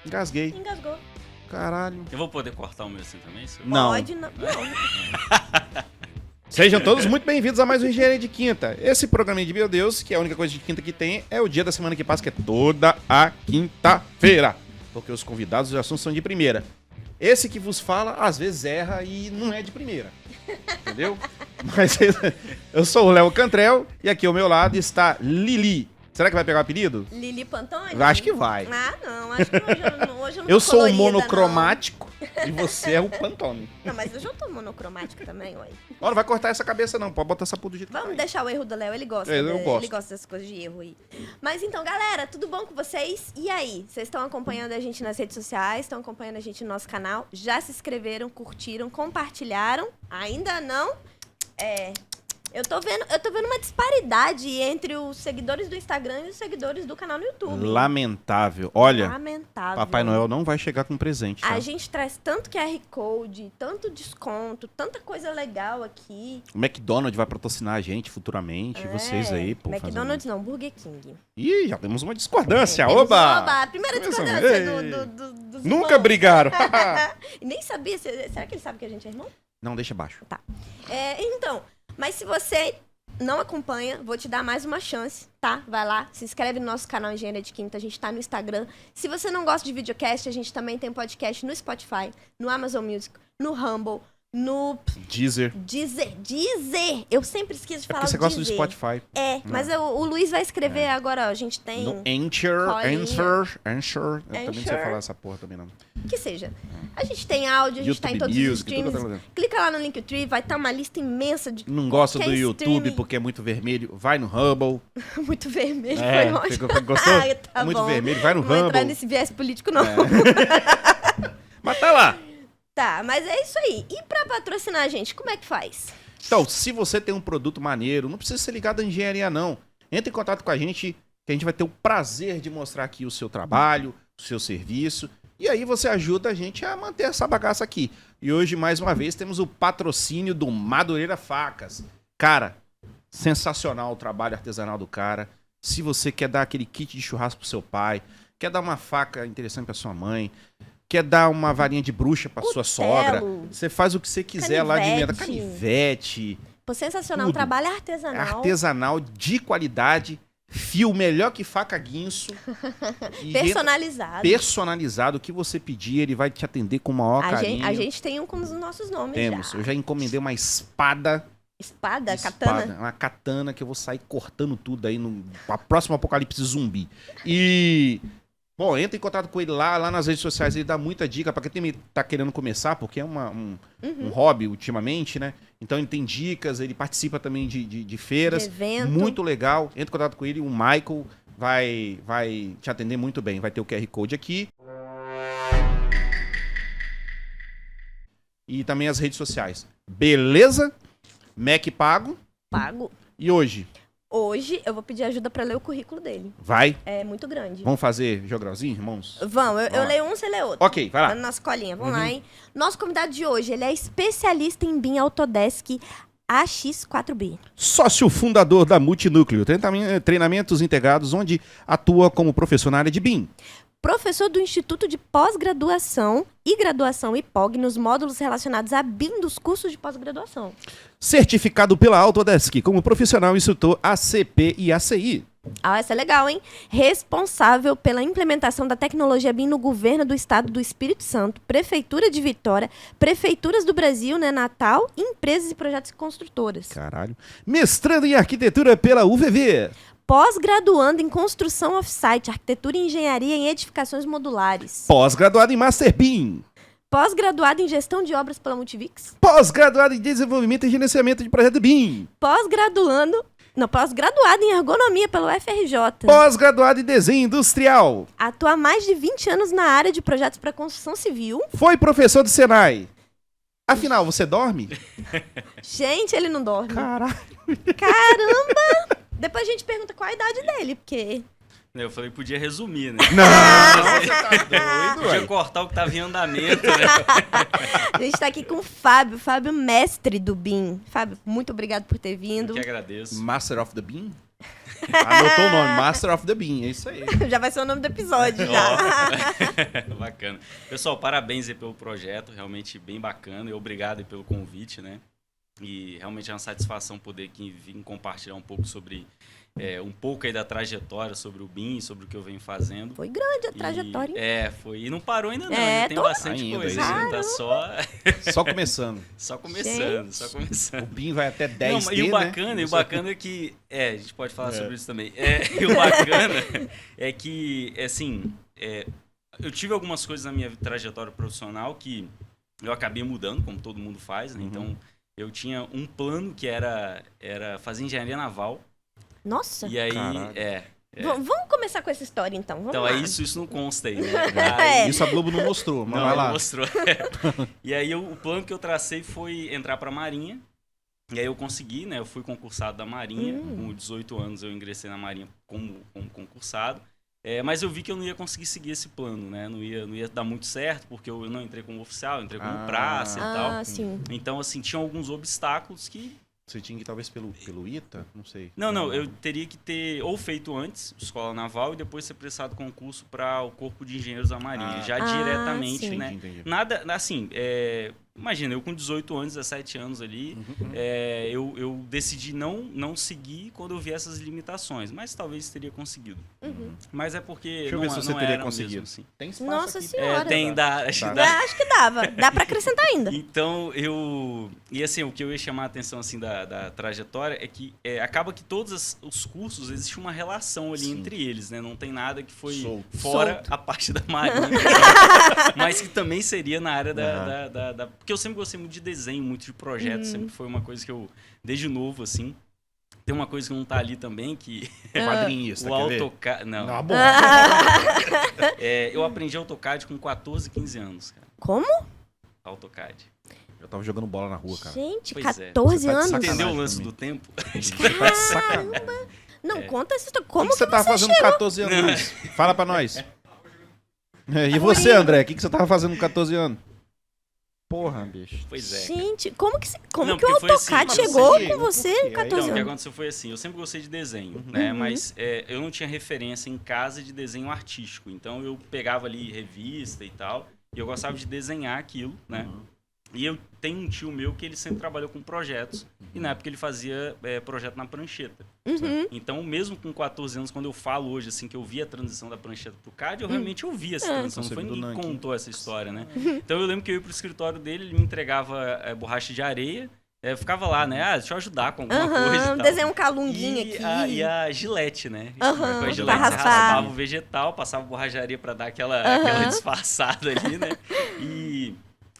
Engasguei. Engasgou. Caralho. Eu vou poder cortar o meu assim também? Não. Pode não. Sejam todos muito bem-vindos a mais um Engenharia de Quinta. Esse programinha de meu Deus, que é a única coisa de quinta que tem, é o dia da semana que passa, que é toda a quinta-feira. Porque os convidados já são de primeira. Esse que vos fala, às vezes erra e não é de primeira. Entendeu? Mas eu sou o Léo Cantrell e aqui ao meu lado está Lili. Será que vai pegar o apelido? Lili Pantone? Eu acho que vai. Ah, não. Acho que hoje eu não tô Eu sou o colorida, monocromático e você é o Pantone. Não, mas eu já tô monocromática também, ué. Ó, não vai cortar essa cabeça não, pode botar essa puta do jeito que Vamos tá aí. deixar o erro do Léo, ele gosta. Eu gosto. Ele gosta dessas coisas de erro aí. Mas então, galera, tudo bom com vocês? E aí? Vocês estão acompanhando a gente nas redes sociais? Estão acompanhando a gente no nosso canal? Já se inscreveram, curtiram, compartilharam? Ainda não? Eu tô vendo uma disparidade entre os seguidores do Instagram e os seguidores do canal no YouTube. Lamentável. Olha, Lamentável. Papai Noel não vai chegar com presente, tá? A gente traz tanto QR Code, tanto desconto, tanta coisa legal aqui. O McDonald's vai patrocinar a gente futuramente, vocês aí, pô. McDonald's não, Burger King. Ih, já temos uma discordância, Temos- oba! A primeira Começamos. discordância dos Nunca irmãos. brigaram. E nem sabia, será que ele sabe que a gente é irmão? Não, deixa baixo. Então, mas se você não acompanha, vou te dar mais uma chance, tá? Vai lá, se inscreve no nosso canal Engenharia de Quinta, a gente tá no Instagram. Se você não gosta de videocast, a gente também tem podcast no Spotify, no Amazon Music, no Rumble, no Deezer. Deezer. Eu sempre esqueço de É falar porque você o gosta do Deezer. Spotify. Mas o Luiz vai escrever agora, ó, a gente tem... No Anchor. Eu também não sei Anchor. falar essa porra também não. Que seja. A gente tem áudio, a gente tá em todos os Music, tudo streams. tá lá. Clica lá no Linktree, vai estar uma lista imensa de Não gosta do qualquer YouTube streaming. porque é muito vermelho, vai no Hubble. Muito vermelho, foi ótimo. Gostou? Ah, tá muito bom. vermelho, vai no Não vou entrar Hubble. nesse viés político, não. Mas tá lá. Tá, mas é isso aí. E pra patrocinar a gente, como é que faz? Então, se você tem um produto maneiro, não precisa ser ligado à engenharia, não. Entre em contato com a gente, que a gente vai ter o prazer de mostrar aqui o seu trabalho, o seu serviço. E aí você ajuda a gente a manter essa bagaça aqui. E hoje, mais uma vez, temos o patrocínio do Madureira Facas. Cara, sensacional o trabalho artesanal do cara. Se você quer dar aquele kit de churrasco pro seu pai, quer dar uma faca interessante pra sua mãe, quer dar uma varinha de bruxa pra sua sogra, você faz o que você quiser lá de meta. Canivete. Pô, sensacional, um Tudo. trabalho artesanal. Artesanal, de qualidade, fio melhor que faca guinso. E Personalizado. personalizado, o que você pedir, ele vai te atender com o maior carinho. A gente tem um com os nossos nomes Temos. já. Eu já encomendei uma espada. Espada, katana. Uma katana que eu vou sair cortando tudo aí no próximo apocalipse zumbi. E... Bom, entra em contato com ele lá nas redes sociais, ele dá muita dica pra quem tá querendo começar, porque é um hobby ultimamente, né? Então ele tem dicas, ele participa também de feiras. De evento. Muito legal. Entra em contato com ele, o Michael vai te atender muito bem. Vai ter o QR Code aqui. E também as redes sociais. Beleza? Mac pago. Pago. E hoje? Hoje eu vou pedir ajuda pra ler o currículo dele. Vai? É muito grande. Vamos fazer jogralzinho, irmãos? Vamos, eu lá. leio um, você lê outro. Ok, vai lá. Tá na nossa colinha, vamos lá, hein? Nosso convidado de hoje, ele é especialista em BIM Autodesk AX4B. Sócio fundador da Multinúcleo, treinamentos integrados, onde atua como professor na área de BIM. Professor do Instituto de Pós-Graduação e Graduação IPOG nos módulos relacionados a BIM dos cursos de pós-graduação. Certificado pela Autodesk como profissional instrutor ACP e ACI. Ah, essa é legal, hein? Responsável pela implementação da tecnologia BIM no governo do estado do Espírito Santo, Prefeitura de Vitória, Prefeituras do Brasil, né, Natal, empresas e projetos construtoras. Caralho. Mestrando em arquitetura pela UVV. Pós-graduando em construção off-site, arquitetura e engenharia em edificações modulares. Pós-graduado em Master BIM. Pós-graduado em gestão de obras pela Multivix. Pós-graduado em desenvolvimento e gerenciamento de projeto BIM. Pós-graduado em ergonomia pelo FRJ. Pós-graduado em desenho industrial. Atua há mais de 20 anos na área de projetos para construção civil. Foi professor do Senai. Afinal, você dorme? Gente, ele não dorme. Caralho. Caramba! Depois a gente pergunta qual a idade dele, porque... Eu falei que podia resumir, né? Não, você tá doido, Podia ué. cortar o que tava em andamento, né? A gente tá aqui com o Fábio, mestre do BIM. Fábio, muito obrigado por ter vindo. Eu que agradeço. Master of the BIM? Anotou o nome, Master of the Bean, é isso aí. Já vai ser o nome do episódio, Ó. já. Bacana. Pessoal, parabéns aí pelo projeto, realmente bem bacana. E obrigado aí pelo convite, né? E realmente é uma satisfação poder aqui vir compartilhar um pouco sobre um pouco aí da trajetória sobre o BIM, sobre o que eu venho fazendo. Foi grande a trajetória, hein? Foi. E não parou ainda não, É, ainda tem tô- bastante Ainda, coisa. ainda. Ainda tá Só começando. só começando, Gente. só O começando. BIM vai até 10 Não, e o bacana é que... a gente pode falar É. sobre isso também. E o bacana é que, assim, eu tive algumas coisas na minha trajetória profissional que eu acabei mudando, como todo mundo faz, né? Uhum. Então, eu tinha um plano que era fazer engenharia naval. Nossa. E aí, Caralho. Vamos começar com essa história, então. Vamos Então, lá. isso não consta aí, né? É. Isso a Globo não mostrou, mas Não, vai não lá. mostrou. E aí o plano que eu tracei foi entrar pra Marinha. E aí eu consegui, né? Eu fui concursado da Marinha. Com 18 anos eu ingressei na Marinha como concursado. Mas eu vi que eu não ia conseguir seguir esse plano, né? Não ia dar muito certo, porque eu não entrei como oficial, eu entrei como praça e tal. Ah, sim. Então, assim, tinha alguns obstáculos que... Você tinha que ir talvez pelo ITA? Não sei. Não, eu teria que ter ou feito antes escola naval e depois ser prestado concurso para o Corpo de Engenheiros da Marinha, já diretamente, sim. né? Entendi. Nada, assim, imagina, eu com 18 anos, 17 anos ali, eu decidi não seguir quando eu vi essas limitações, mas talvez teria conseguido. Mas é porque Deixa eu não, ver se você não teria eram conseguido. mesmo, assim. Tem espaço Nossa aqui. Senhora. Tem, acho que Dá. dá. Acho que dava. Dá pra acrescentar ainda. Então, e assim, o que eu ia chamar a atenção, assim, da trajetória é que acaba que todos os cursos, existe uma relação ali Sim. entre eles, né? Não tem nada que foi Solto. fora Solto. a parte da Marinha, mas que também seria na área porque eu sempre gostei muito de desenho, muito de projeto, sempre foi uma coisa que eu, desde novo, assim... Tem uma coisa que não tá ali também, que Quadrinhista, o quer ver? AutoCAD... Não, Não, bom. eu aprendi AutoCAD com 14, 15 anos, cara. Como? AutoCAD. Eu tava jogando bola na rua, cara. Gente, Pois 14 é. Você tá de anos? sacanagem. Entendeu o lance comigo. do tempo? Tá de sacanagem. Não, conta essa história. Como Como que você tava fazendo com 14 anos? Não. Luiz? Fala pra nós. E você, André? O que você tava fazendo com 14 anos? Porra, bicho. Pois é. Gente, como que Não, que o porque foi assim, AutoCAD mas chegou você- com você por quê? com 14 Então, o que anos? aconteceu foi assim, eu sempre gostei de desenho, né? Mas eu não tinha referência em casa de desenho artístico. Então eu pegava ali revista e tal, e eu gostava de desenhar aquilo, né? E eu tenho um tio meu que ele sempre trabalhou com projetos, e na época ele fazia projeto na prancheta. Então, mesmo com 14 anos, quando eu falo hoje, assim, que eu vi a transição da prancheta pro CAD, eu realmente ouvi essa transição, não Você foi viu do ninguém que Nanquim. contou essa história, né? Então eu lembro que eu ia pro escritório dele, ele me entregava borracha de areia, eu ficava lá, né? Deixa eu ajudar com alguma coisa e tal. Desenhar um calunguinho aqui. E a gilete, né? Aham, Com a pra gilete, você raspar. raspava o vegetal, passava borracharia pra dar aquela disfarçada ali, né?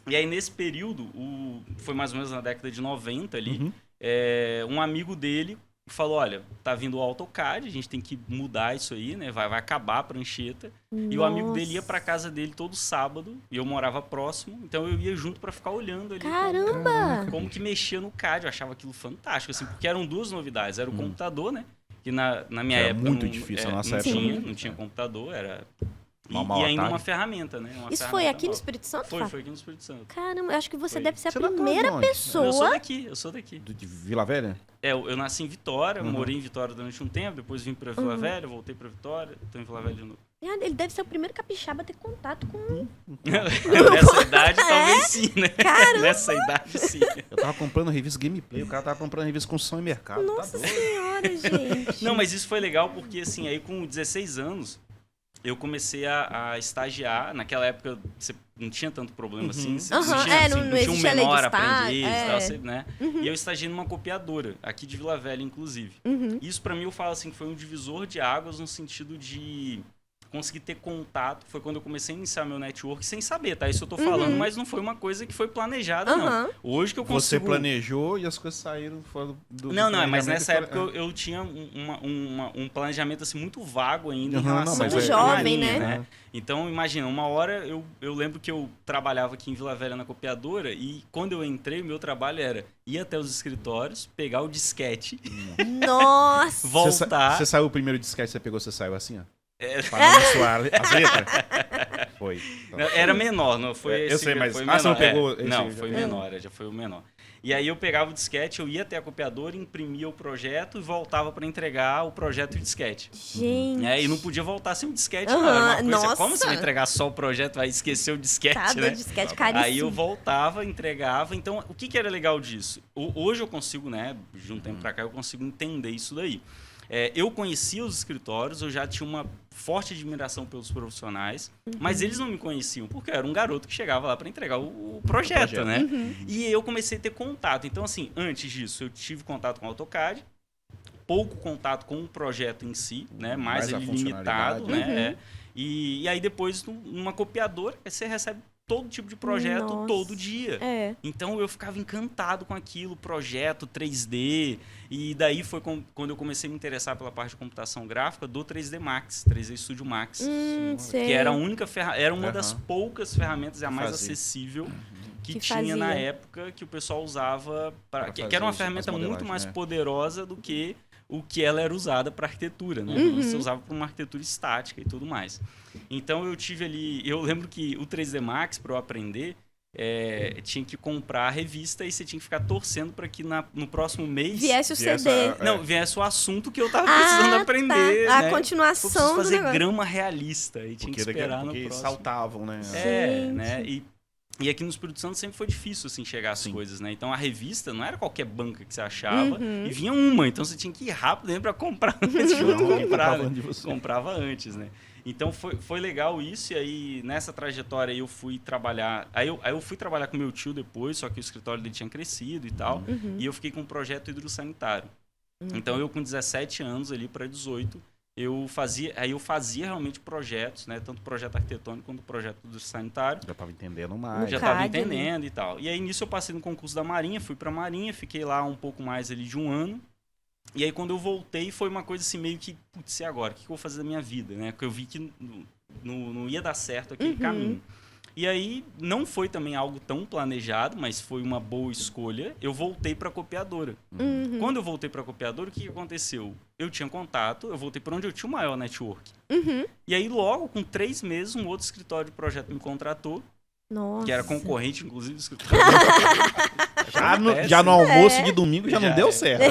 E aí, nesse período, foi mais ou menos na década de 90 ali, um amigo dele falou, olha, tá vindo o AutoCAD, a gente tem que mudar isso aí, né? Vai acabar a prancheta. E o amigo dele ia pra casa dele todo sábado, e eu morava próximo, então eu ia junto pra ficar olhando ali. Caramba! Como que mexia no CAD, eu achava aquilo fantástico, assim, porque eram duas novidades, era o computador, né? Que na minha Era época muito não, difícil, na nossa não época tinha, muito não tinha computador, era... Mal E ainda Atari. uma ferramenta, né? Uma Isso foi ferramenta aqui no nova. Espírito Santo? Foi Fábio? aqui no Espírito Santo. Caramba, eu acho que você Foi. deve ser a Você nasceu primeira de onde? Eu sou pessoa. daqui, eu sou daqui. De Vila Velha? Eu nasci em Vitória, morei em Vitória durante um tempo, depois vim pra Vila Velha, voltei pra Vitória, tô em Vila Velha de novo. Ele deve ser o primeiro capixaba a ter contato com... Nessa idade, talvez sim, né? Caramba! Nessa idade, sim. Eu tava comprando revista Gameplay, o cara tava comprando revista Construção e Mercado. Nossa tá doido. senhora, gente. Não, mas isso foi legal porque, assim, aí com 16 anos, eu comecei a estagiar. Naquela época, você não tinha tanto problema assim. Você Aham, tinha, não não tinha um existia lei de menor estágio, aprendiz e tal, você, né? Uhum. E eu estagiei numa copiadora, aqui de Vila Velha, inclusive. Isso, pra mim, eu falo assim, que foi um divisor de águas no sentido de conseguir ter contato. Foi quando eu comecei a iniciar meu network sem saber, tá? Isso eu tô falando, mas não foi uma coisa que foi planejada, não. Hoje que eu Você consigo... planejou e as coisas saíram fora do Não, mas planejamento nessa e época eu tinha um planejamento assim, muito vago ainda em Aham, não, relação mas à é- jovem, Marinha, né? Então, imagina, uma hora eu lembro que eu trabalhava aqui em Vila Velha na copiadora e quando eu entrei, o meu trabalho era ir até os escritórios, pegar o disquete, Nossa! voltar... Você saiu o primeiro disquete, você pegou, você saiu assim, ó. Pra não suar as letras? Foi. Era menor, não foi Eu esse, sei, mas- foi você não menor, pegou esse- Não, foi menor, já foi o menor. E aí eu pegava o disquete, eu ia até a copiadora, imprimia o projeto e voltava para entregar o projeto e o disquete. Gente. E não podia voltar sem o disquete, Aham, não. Era uma coisa, nossa. como você vai entregar só o projeto, vai esquecer o disquete, Tá, né? do disquete caríssimo. Aí eu voltava, entregava. Então, o que era legal disso? Hoje eu consigo, né, de um tempo pra cá, eu consigo entender isso daí. Eu conhecia os escritórios, eu já tinha uma forte admiração pelos profissionais, mas eles não me conheciam, porque eu era um garoto que chegava lá para entregar o projeto, né? E eu comecei a ter contato. Então, assim, antes disso, eu tive contato com o AutoCAD, pouco contato com o projeto em si, né? Mais a limitado, funcionalidade. né? E aí depois, numa copiadora, você recebe todo tipo de projeto Nossa. todo dia. Então eu ficava encantado com aquilo, projeto 3D, e daí foi quando eu comecei a me interessar pela parte de computação gráfica do 3D Max, 3D Studio Max, sei. que era a única era uma Aham. das poucas ferramentas, a mais Fazia. acessível que Que tinha na fazia. época, que o pessoal usava Pra que fazer era uma as ferramenta muito modelagens, mais né? poderosa do que o que ela era usada para arquitetura, né? Você usava para uma arquitetura estática e tudo mais. Então eu tive ali, eu lembro que o 3D Max, para eu aprender, tinha que comprar a revista e você tinha que ficar torcendo para que no próximo mês Viesse o CD. viesse o assunto que eu tava precisando aprender, Tá. A né? continuação Eu preciso do fazer negócio. grama realista e tinha que esperar no porque próximo. saltavam, né? Gente. Né? E aqui no Espírito Santo sempre foi difícil assim chegar às coisas, né? Então a revista não era qualquer banca que você achava e vinha uma, então você tinha que ir rápido para comprar antes de outro comprar, né? Comprava antes, né? Então foi legal isso, e aí nessa trajetória eu fui trabalhar, aí eu fui trabalhar com meu tio depois, só que o escritório dele tinha crescido e tal, e eu fiquei com um projeto hidrossanitário. Então eu com 17 anos ali para 18, eu fazia realmente projetos, né? Tanto projeto arquitetônico quanto projeto hidrossanitário. Já tava entendendo mais. Já CAD, estava entendendo e tal. E aí nisso eu passei no concurso da Marinha, fui pra Marinha, fiquei lá um pouco mais ali de um ano. E aí quando eu voltei foi uma coisa assim meio que, putz, e agora? O que eu vou fazer da minha vida, né? Porque eu vi que não ia dar certo aquele caminho. E aí não foi também algo tão planejado, mas foi uma boa escolha. Eu voltei para a copiadora. Quando eu voltei para a copiadora, o que aconteceu? Eu tinha contato, eu voltei para onde eu tinha o maior network. E aí logo, com 3 meses, um outro escritório de projeto me contratou, Nossa. que era concorrente, inclusive, do escritório. Já no almoço de domingo já não Já deu é. certo.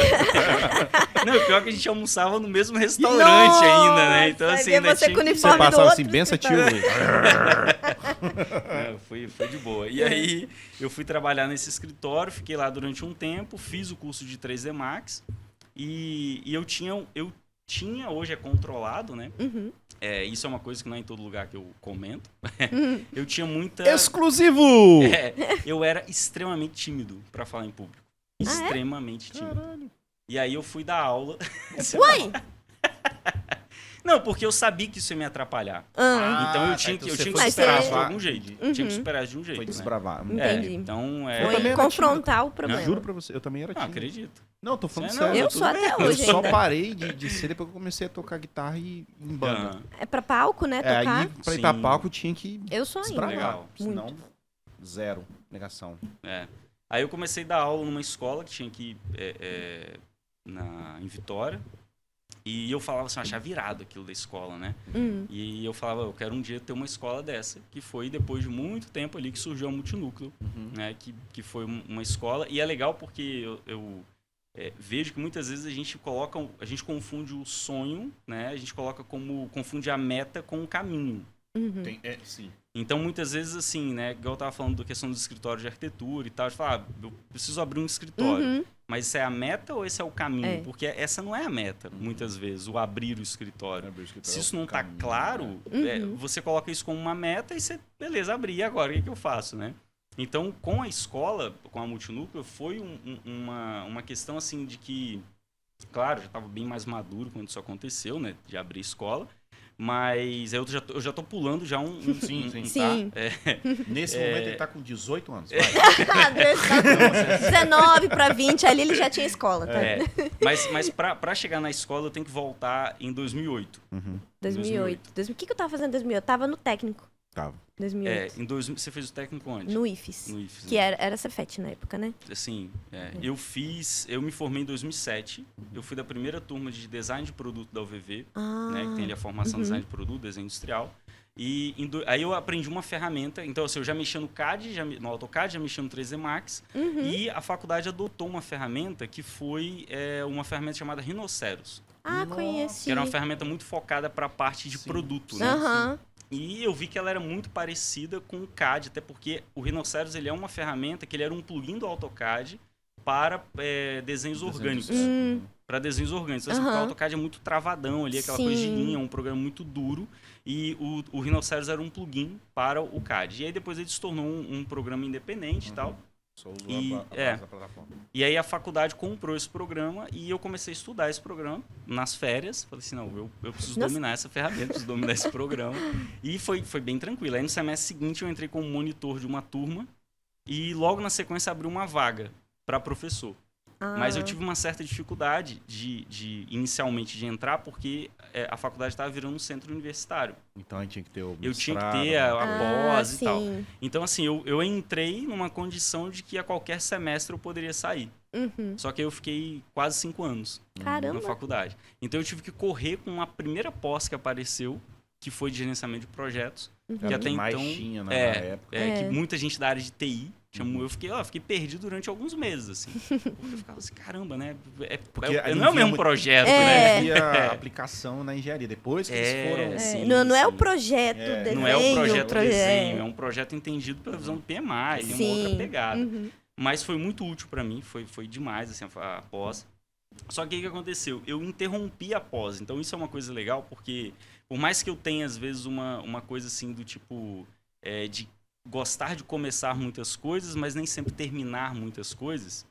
Não, o pior é que a gente almoçava no mesmo restaurante ainda, né? Então, Nossa, assim, aí ainda você tinha com o que- uniforme Você passava do assim, outro benção, tio. Foi de boa. E aí eu fui trabalhar nesse escritório, fiquei lá durante um tempo, fiz o curso de 3D Max e eu tinha, hoje é controlado, né? Isso é uma coisa que não é em todo lugar que eu comento. Eu tinha muita... Exclusivo! Eu era extremamente tímido para falar em público. Extremamente tímido. E aí eu fui dar aula. Uai! Não, porque eu sabia que isso ia me atrapalhar. Então eu tinha que você foi superar desbravar. isso de algum jeito. Tinha que superar isso de um jeito. Foi né? desbravar. Entendi. Então, Eu também Foi era confrontar o problema. Juro pra você, eu também era Não, tímido. acredito. Não, tô falando Você sério. não, Eu tudo sou bem. até Eu hoje só ainda. parei de ser depois que eu comecei a tocar guitarra e em banda. É pra palco, né? Tocar. Aí, pra ir pra Sim. palco, tinha que Eu sou ainda. desbravar. Legal. Senão, zero. Negação. Aí eu comecei a dar aula numa escola que tinha aqui em Vitória. E eu falava assim, eu achava virado aquilo da escola, né? E eu falava, eu quero um dia ter uma escola dessa. Que foi depois de muito tempo ali que surgiu a Multinúcleo, né? Que foi uma escola. E é legal porque eu vejo que muitas vezes a gente confunde o sonho, né? A gente confunde a meta com o caminho. Sim. Então, muitas vezes, assim, né? Igual eu tava falando da questão do escritório de arquitetura e tal. Eu falo, eu preciso abrir um escritório. Mas isso é a meta ou esse é o caminho? Porque essa não é a meta, muitas vezes, o abrir o escritório. Se isso não tá claro, você coloca isso como uma meta e você, beleza, abri. E agora, o que eu faço, né? Então, com a escola, com a Multinúcleo, foi uma questão, assim, de que... Claro, já estava bem mais maduro quando isso aconteceu, né? De abrir escola. Mas eu já tô pulando já Sim. Sim. Nesse momento ele tá com 18 anos. Vai. 19 pra 20, ali ele já tinha escola, tá? Mas pra chegar na escola eu tenho que voltar em 2008. 2008. O que eu tava fazendo em 2008? Eu tava no técnico. Tava. 2008. Você fez o técnico onde? No IFES. No IFES, Que era Cefet na época, né? Assim, eu me formei em 2007. Eu fui da primeira turma de design de produto da UVV, né, que tem ali a formação de design de produto, desenho industrial. Aí eu aprendi uma ferramenta. Então, assim, eu já mexia no CAD, no AutoCAD, já mexia no 3D Max. E a faculdade adotou uma ferramenta que foi uma ferramenta chamada Rhinoceros. Ah, Nossa. conheci. Que era uma ferramenta muito focada para a parte de produto, né? Aham. E eu vi que ela era muito parecida com o CAD, até porque o Rhinoceros ele é uma ferramenta que ele era um plugin do AutoCAD para desenhos orgânicos. Para desenhos orgânicos. Então, assim, porque o AutoCAD é muito travadão ali, aquela coisa de linha, um programa muito duro. E o Rhinoceros era um plugin para o CAD. E aí depois ele se tornou um programa independente e tal. Só usou a base da plataforma. E aí a faculdade comprou esse programa e eu comecei a estudar esse programa nas férias. Falei assim, não, eu preciso dominar essa ferramenta, preciso dominar esse programa. E foi bem tranquilo. Aí no semestre seguinte eu entrei como monitor de uma turma e logo na sequência abriu uma vaga para professor. Mas eu tive uma certa dificuldade inicialmente de entrar porque a faculdade estava virando um centro universitário. Então a gente tinha que ter o Eu tinha que mestrado, ter a pós e tal. sim. Então, assim, eu entrei numa condição de que a qualquer semestre eu poderia sair. Só que aí eu fiquei quase 5 anos Caramba. na faculdade. Então eu tive que correr com a primeira pós que apareceu, que foi de gerenciamento de projetos. Era Que o até que mais então tinha na época. que muita gente da área de TI chamou. Eu fiquei perdido durante alguns meses, assim. Porque eu ficava assim, caramba, né? Porque Não é o mesmo projeto, né? né? Havia a aplicação na engenharia. Depois que eles foram... sim, não é o sim. projeto, desenho. Não é o projeto desenho, é um projeto entendido pela visão do PMI, tem uma outra pegada. Mas foi muito útil para mim, foi demais assim, a pós. Só que o que aconteceu? Eu interrompi a pós, então isso é uma coisa legal, porque por mais que eu tenha às vezes uma coisa assim do tipo de gostar de começar muitas coisas, mas nem sempre terminar muitas coisas,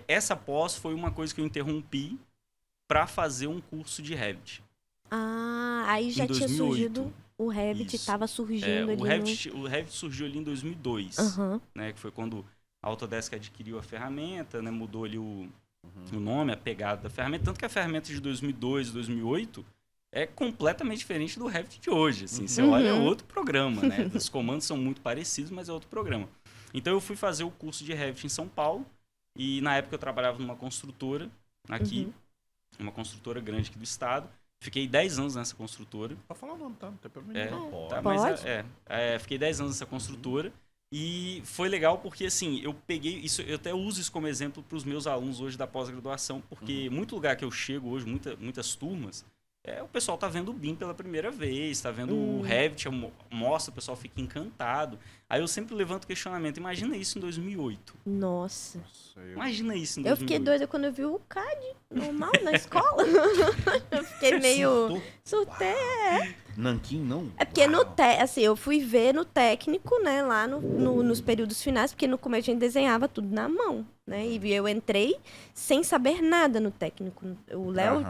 essa pós foi uma coisa que eu interrompi para fazer um curso de Revit. Aí já Em tinha 2008. surgido, o Revit Isso. estava surgindo ali. O Revit surgiu ali em 2002, né, que foi quando a Autodesk adquiriu a ferramenta, né, mudou ali o nome, a pegada da ferramenta, tanto que a ferramenta de 2002 e 2008 é completamente diferente do Revit de hoje. Assim, você olha, é outro programa, né? Os comandos são muito parecidos, mas é outro programa. Então eu fui fazer o curso de Revit em São Paulo e na época eu trabalhava numa construtora aqui, uma construtora grande aqui do estado. Fiquei 10 anos nessa construtora. Pode falar o nome, tá? Não tem problema nenhum. Tá, Pode? mas fiquei 10 anos nessa construtora e foi legal porque, assim, eu peguei isso, eu até uso isso como exemplo para os meus alunos hoje da pós-graduação, porque muito lugar que eu chego hoje, muitas turmas, o pessoal tá vendo o BIM pela primeira vez, tá vendo o Revit, mostra, o pessoal fica encantado. Aí eu sempre levanto o questionamento, imagina isso em 2008. Nossa. Imagina isso em 2008. Eu fiquei doida quando eu vi o CAD normal na escola. Eu fiquei meio... Surtei. Nanquim, não? É porque assim, eu fui ver no técnico, né, lá nos períodos finais, porque no começo a gente desenhava tudo na mão, né? E eu entrei sem saber nada no técnico. O Léo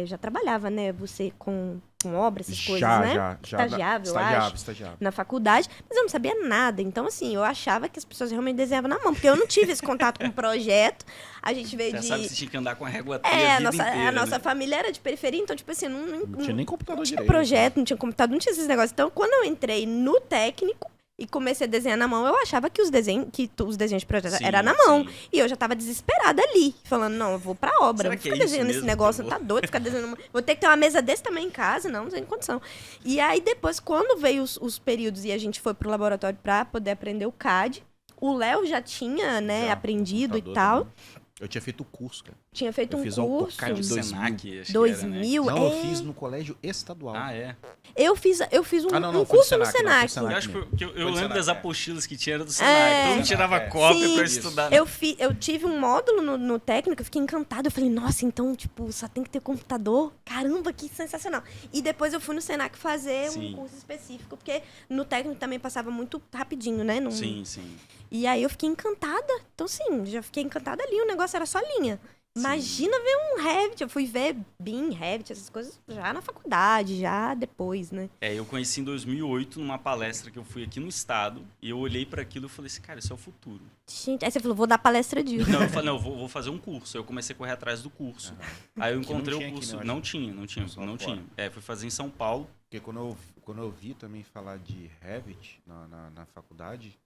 já trabalhava, né, você com obra, essas coisas, né? Já. Estagiava, eu acho. Estagiava. Na faculdade, mas eu não sabia nada. Então, assim, eu achava que as pessoas realmente desenhavam na mão, porque eu não tive esse contato com o projeto. A gente veio Você sabe que você tinha que andar com a régua T a vida inteira, nossa né? família era de periferia, então, tipo assim, não tinha nem computador não tinha direito. projeto, não tinha computador, não tinha esses negócios. Então, quando eu entrei no técnico e comecei a desenhar na mão, eu achava que os desenhos de projeto Sim, era na mão. sim. E eu já tava desesperada ali, falando, não, eu vou pra obra, Será não vou que é ficar isso desenhando esse mesmo negócio, que eu tá vou? doido ficar desenhando. Vou ter que ter uma mesa desse tamanho em casa, não tem condição. E aí, depois, quando veio os períodos e a gente foi pro laboratório pra poder aprender o CAD, o Léo já tinha, né, Já, aprendido e computador tal. também. Eu tinha feito o curso, cara. Tinha feito Eu um fiz curso. AutoCAD Do 2000. Senac, acho que 2000, era, né? Não, eu fiz no colégio estadual. Ah, é? Eu fiz um, não, um foi do curso no Senac, não, foi do Senac. Senac. Eu acho que eu Foi do lembro Senac, das é. apostilas que tinha era do Senac. Todo mundo tirava cópia Sim. pra estudar. Eu tive um módulo no técnico, eu fiquei encantada. Eu falei, nossa, então, tipo, só tem que ter computador? Caramba, que sensacional. E depois eu fui no Senac fazer um Sim. curso específico, porque no técnico também passava muito rapidinho, né? Sim, sim. E aí eu fiquei encantada. Então, sim, já fiquei encantada ali. O negócio era só linha. Imagina ver um Revit. Eu fui ver BIM, Revit, essas coisas já na faculdade, já depois, né? Eu conheci em 2008 numa palestra que eu fui aqui no estado e eu olhei pra aquilo e falei assim, cara, isso é o futuro. Gente, aí você falou, vou dar palestra disso. Não, eu falei, não, vou fazer um curso. Eu comecei a correr atrás do curso. Aí eu Que não encontrei tinha o aqui, curso. né, eu Não acho. tinha. Só Não fora. tinha. Fui fazer em São Paulo. Porque quando eu vi também falar de Revit na faculdade,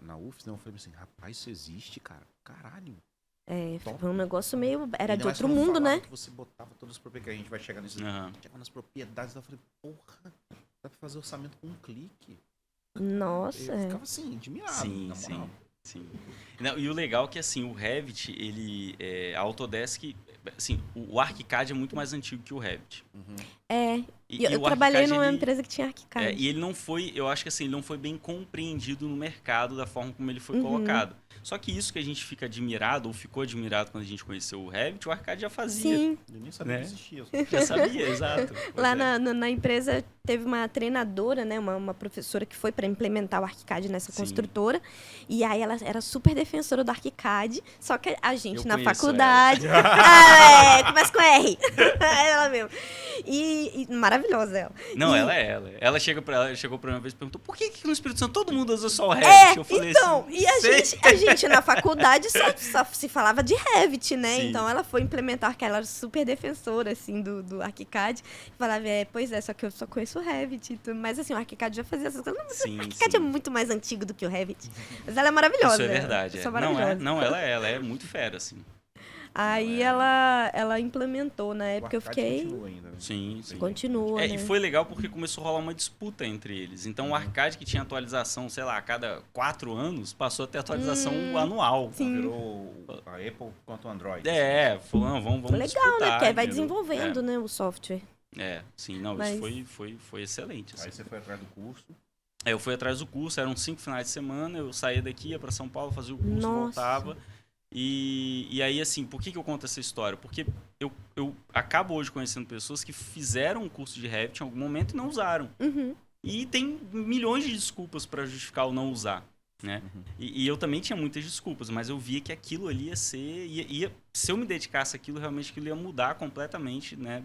na UFS, eu falei assim, rapaz, isso existe, cara. Caralho. Foi um negócio meio... Era de Ainda mais outro quando mundo, falava né? que você botava todas as propriedades, que a gente vai chegar nisso. Aham. Chegava nas propriedades, eu falei, porra, dá pra fazer orçamento com um clique. Nossa, Eu ficava assim, admirado. Sim, na sim. moral. Sim. Não, e o legal é que, assim, o Revit, a Autodesk, assim, o ArchiCAD é muito mais antigo que o Revit. E eu o trabalhei ArchiCAD, numa empresa que tinha ArchiCAD. e ele não foi, eu acho que assim, ele não foi bem compreendido no mercado da forma como ele foi Uhum. colocado. Só que isso que a gente fica admirado, ou ficou admirado quando a gente conheceu o Revit, o ArchiCAD já fazia. Sim. Eu nem sabia Né? que existia. Já sabia, exato. Lá Pois é. na empresa teve uma treinadora, né? Uma professora que foi para implementar o ArchiCAD nessa Sim. construtora. E aí ela era super defensora do ArchiCAD. Só que a gente Eu na conheço faculdade. Começa com R. Ela mesmo. E maravilhosa ela. Não, E- ela é ela. Ela chegou pra uma vez e perguntou por que no Espírito Santo todo mundo usa só o Revit? Eu falei então, assim, e a sei. gente na faculdade só se falava de Revit, né? Sim. Então ela foi implementar, que ela era super defensora, assim, do ArchiCAD. Falava, pois é, só que eu só conheço o Revit. Mas assim, o ArchiCAD já fazia essas coisas. Mas Sim, o ArchiCAD sim. é muito mais antigo do que o Revit. Mas ela é maravilhosa. Isso é verdade. Só É. maravilhosa. Não, ela é muito fera, assim. Aí ela implementou, na O época eu arcade fiquei... continua ainda, né? Sim, sim. Continua, né? E foi legal porque começou a rolar uma disputa entre eles. Então o arcade que tinha atualização, sei lá, a cada 4 anos, passou a ter atualização anual. Sim. Virou a Apple quanto o Android. Falou, não, vamos Legal, disputar, né? Porque aí vai entendeu? desenvolvendo, né, o software. Sim, não, Mas- isso foi excelente. Assim. Aí você foi atrás do curso. Eu fui atrás do curso, eram 5 finais de semana, eu saía daqui, ia pra São Paulo, fazia o curso, Nossa. voltava. E aí, assim, por que eu conto essa história? Porque eu acabo hoje conhecendo pessoas que fizeram um curso de Revit em algum momento e não usaram. Uhum. E tem milhões de desculpas para justificar o não usar, né? E eu também tinha muitas desculpas, mas eu via que aquilo ali ia ser... se eu me dedicasse àquilo, realmente aquilo ia mudar completamente, né?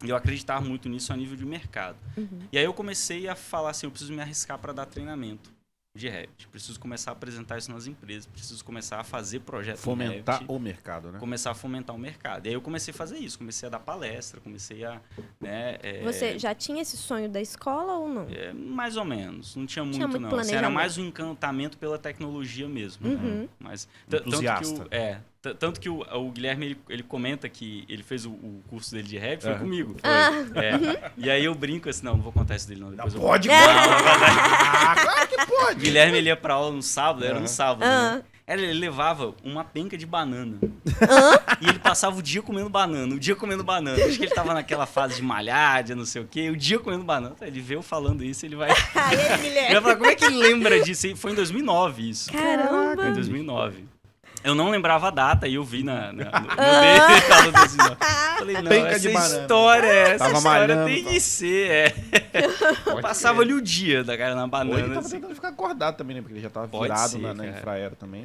E eu acreditava muito nisso a nível de mercado. Uhum. E aí eu comecei a falar assim, eu preciso me arriscar para dar treinamento de Revit. Preciso começar a apresentar isso nas empresas, preciso começar a fazer projetos Fomentar em Revit, o mercado, né? começar a fomentar o mercado. E aí eu comecei a fazer isso, comecei a dar palestra, comecei a... Né, Você já tinha esse sonho da escola ou não? mais ou menos, não tinha muito, muito não. Assim, era planejamento. mais um encantamento pela tecnologia mesmo. Né? Uhum. Mas, Entusiasta. tanto que o Guilherme, ele comenta que ele fez o curso dele de Revit, foi É. comigo. Ah. E aí eu brinco assim, não vou contar isso dele não. Depois eu Pode, conto. claro que pode. Guilherme, ele ia pra aula no sábado, era no sábado, Ah. né? Ele levava uma penca de banana. E ele passava o dia comendo banana, Acho que ele tava naquela fase de malhar, de não sei o quê, o dia comendo banana. Ele veio falando isso, ele vai... Aí ele, Ele vai Guilherme. falar, como é que ele lembra disso? E foi em 2009 isso. Caramba. Foi em 2009. Eu não lembrava a data e eu vi no dele falando assim, não. Falei, não, Penca essa de banana. história Tava história malhando, tem pô. que ser, Pode Passava ali o dia da cara na Ou ele banana. tava assim. tentando ficar acordado também, né? Porque ele já tava Pode virado ser, na cara. infraero também.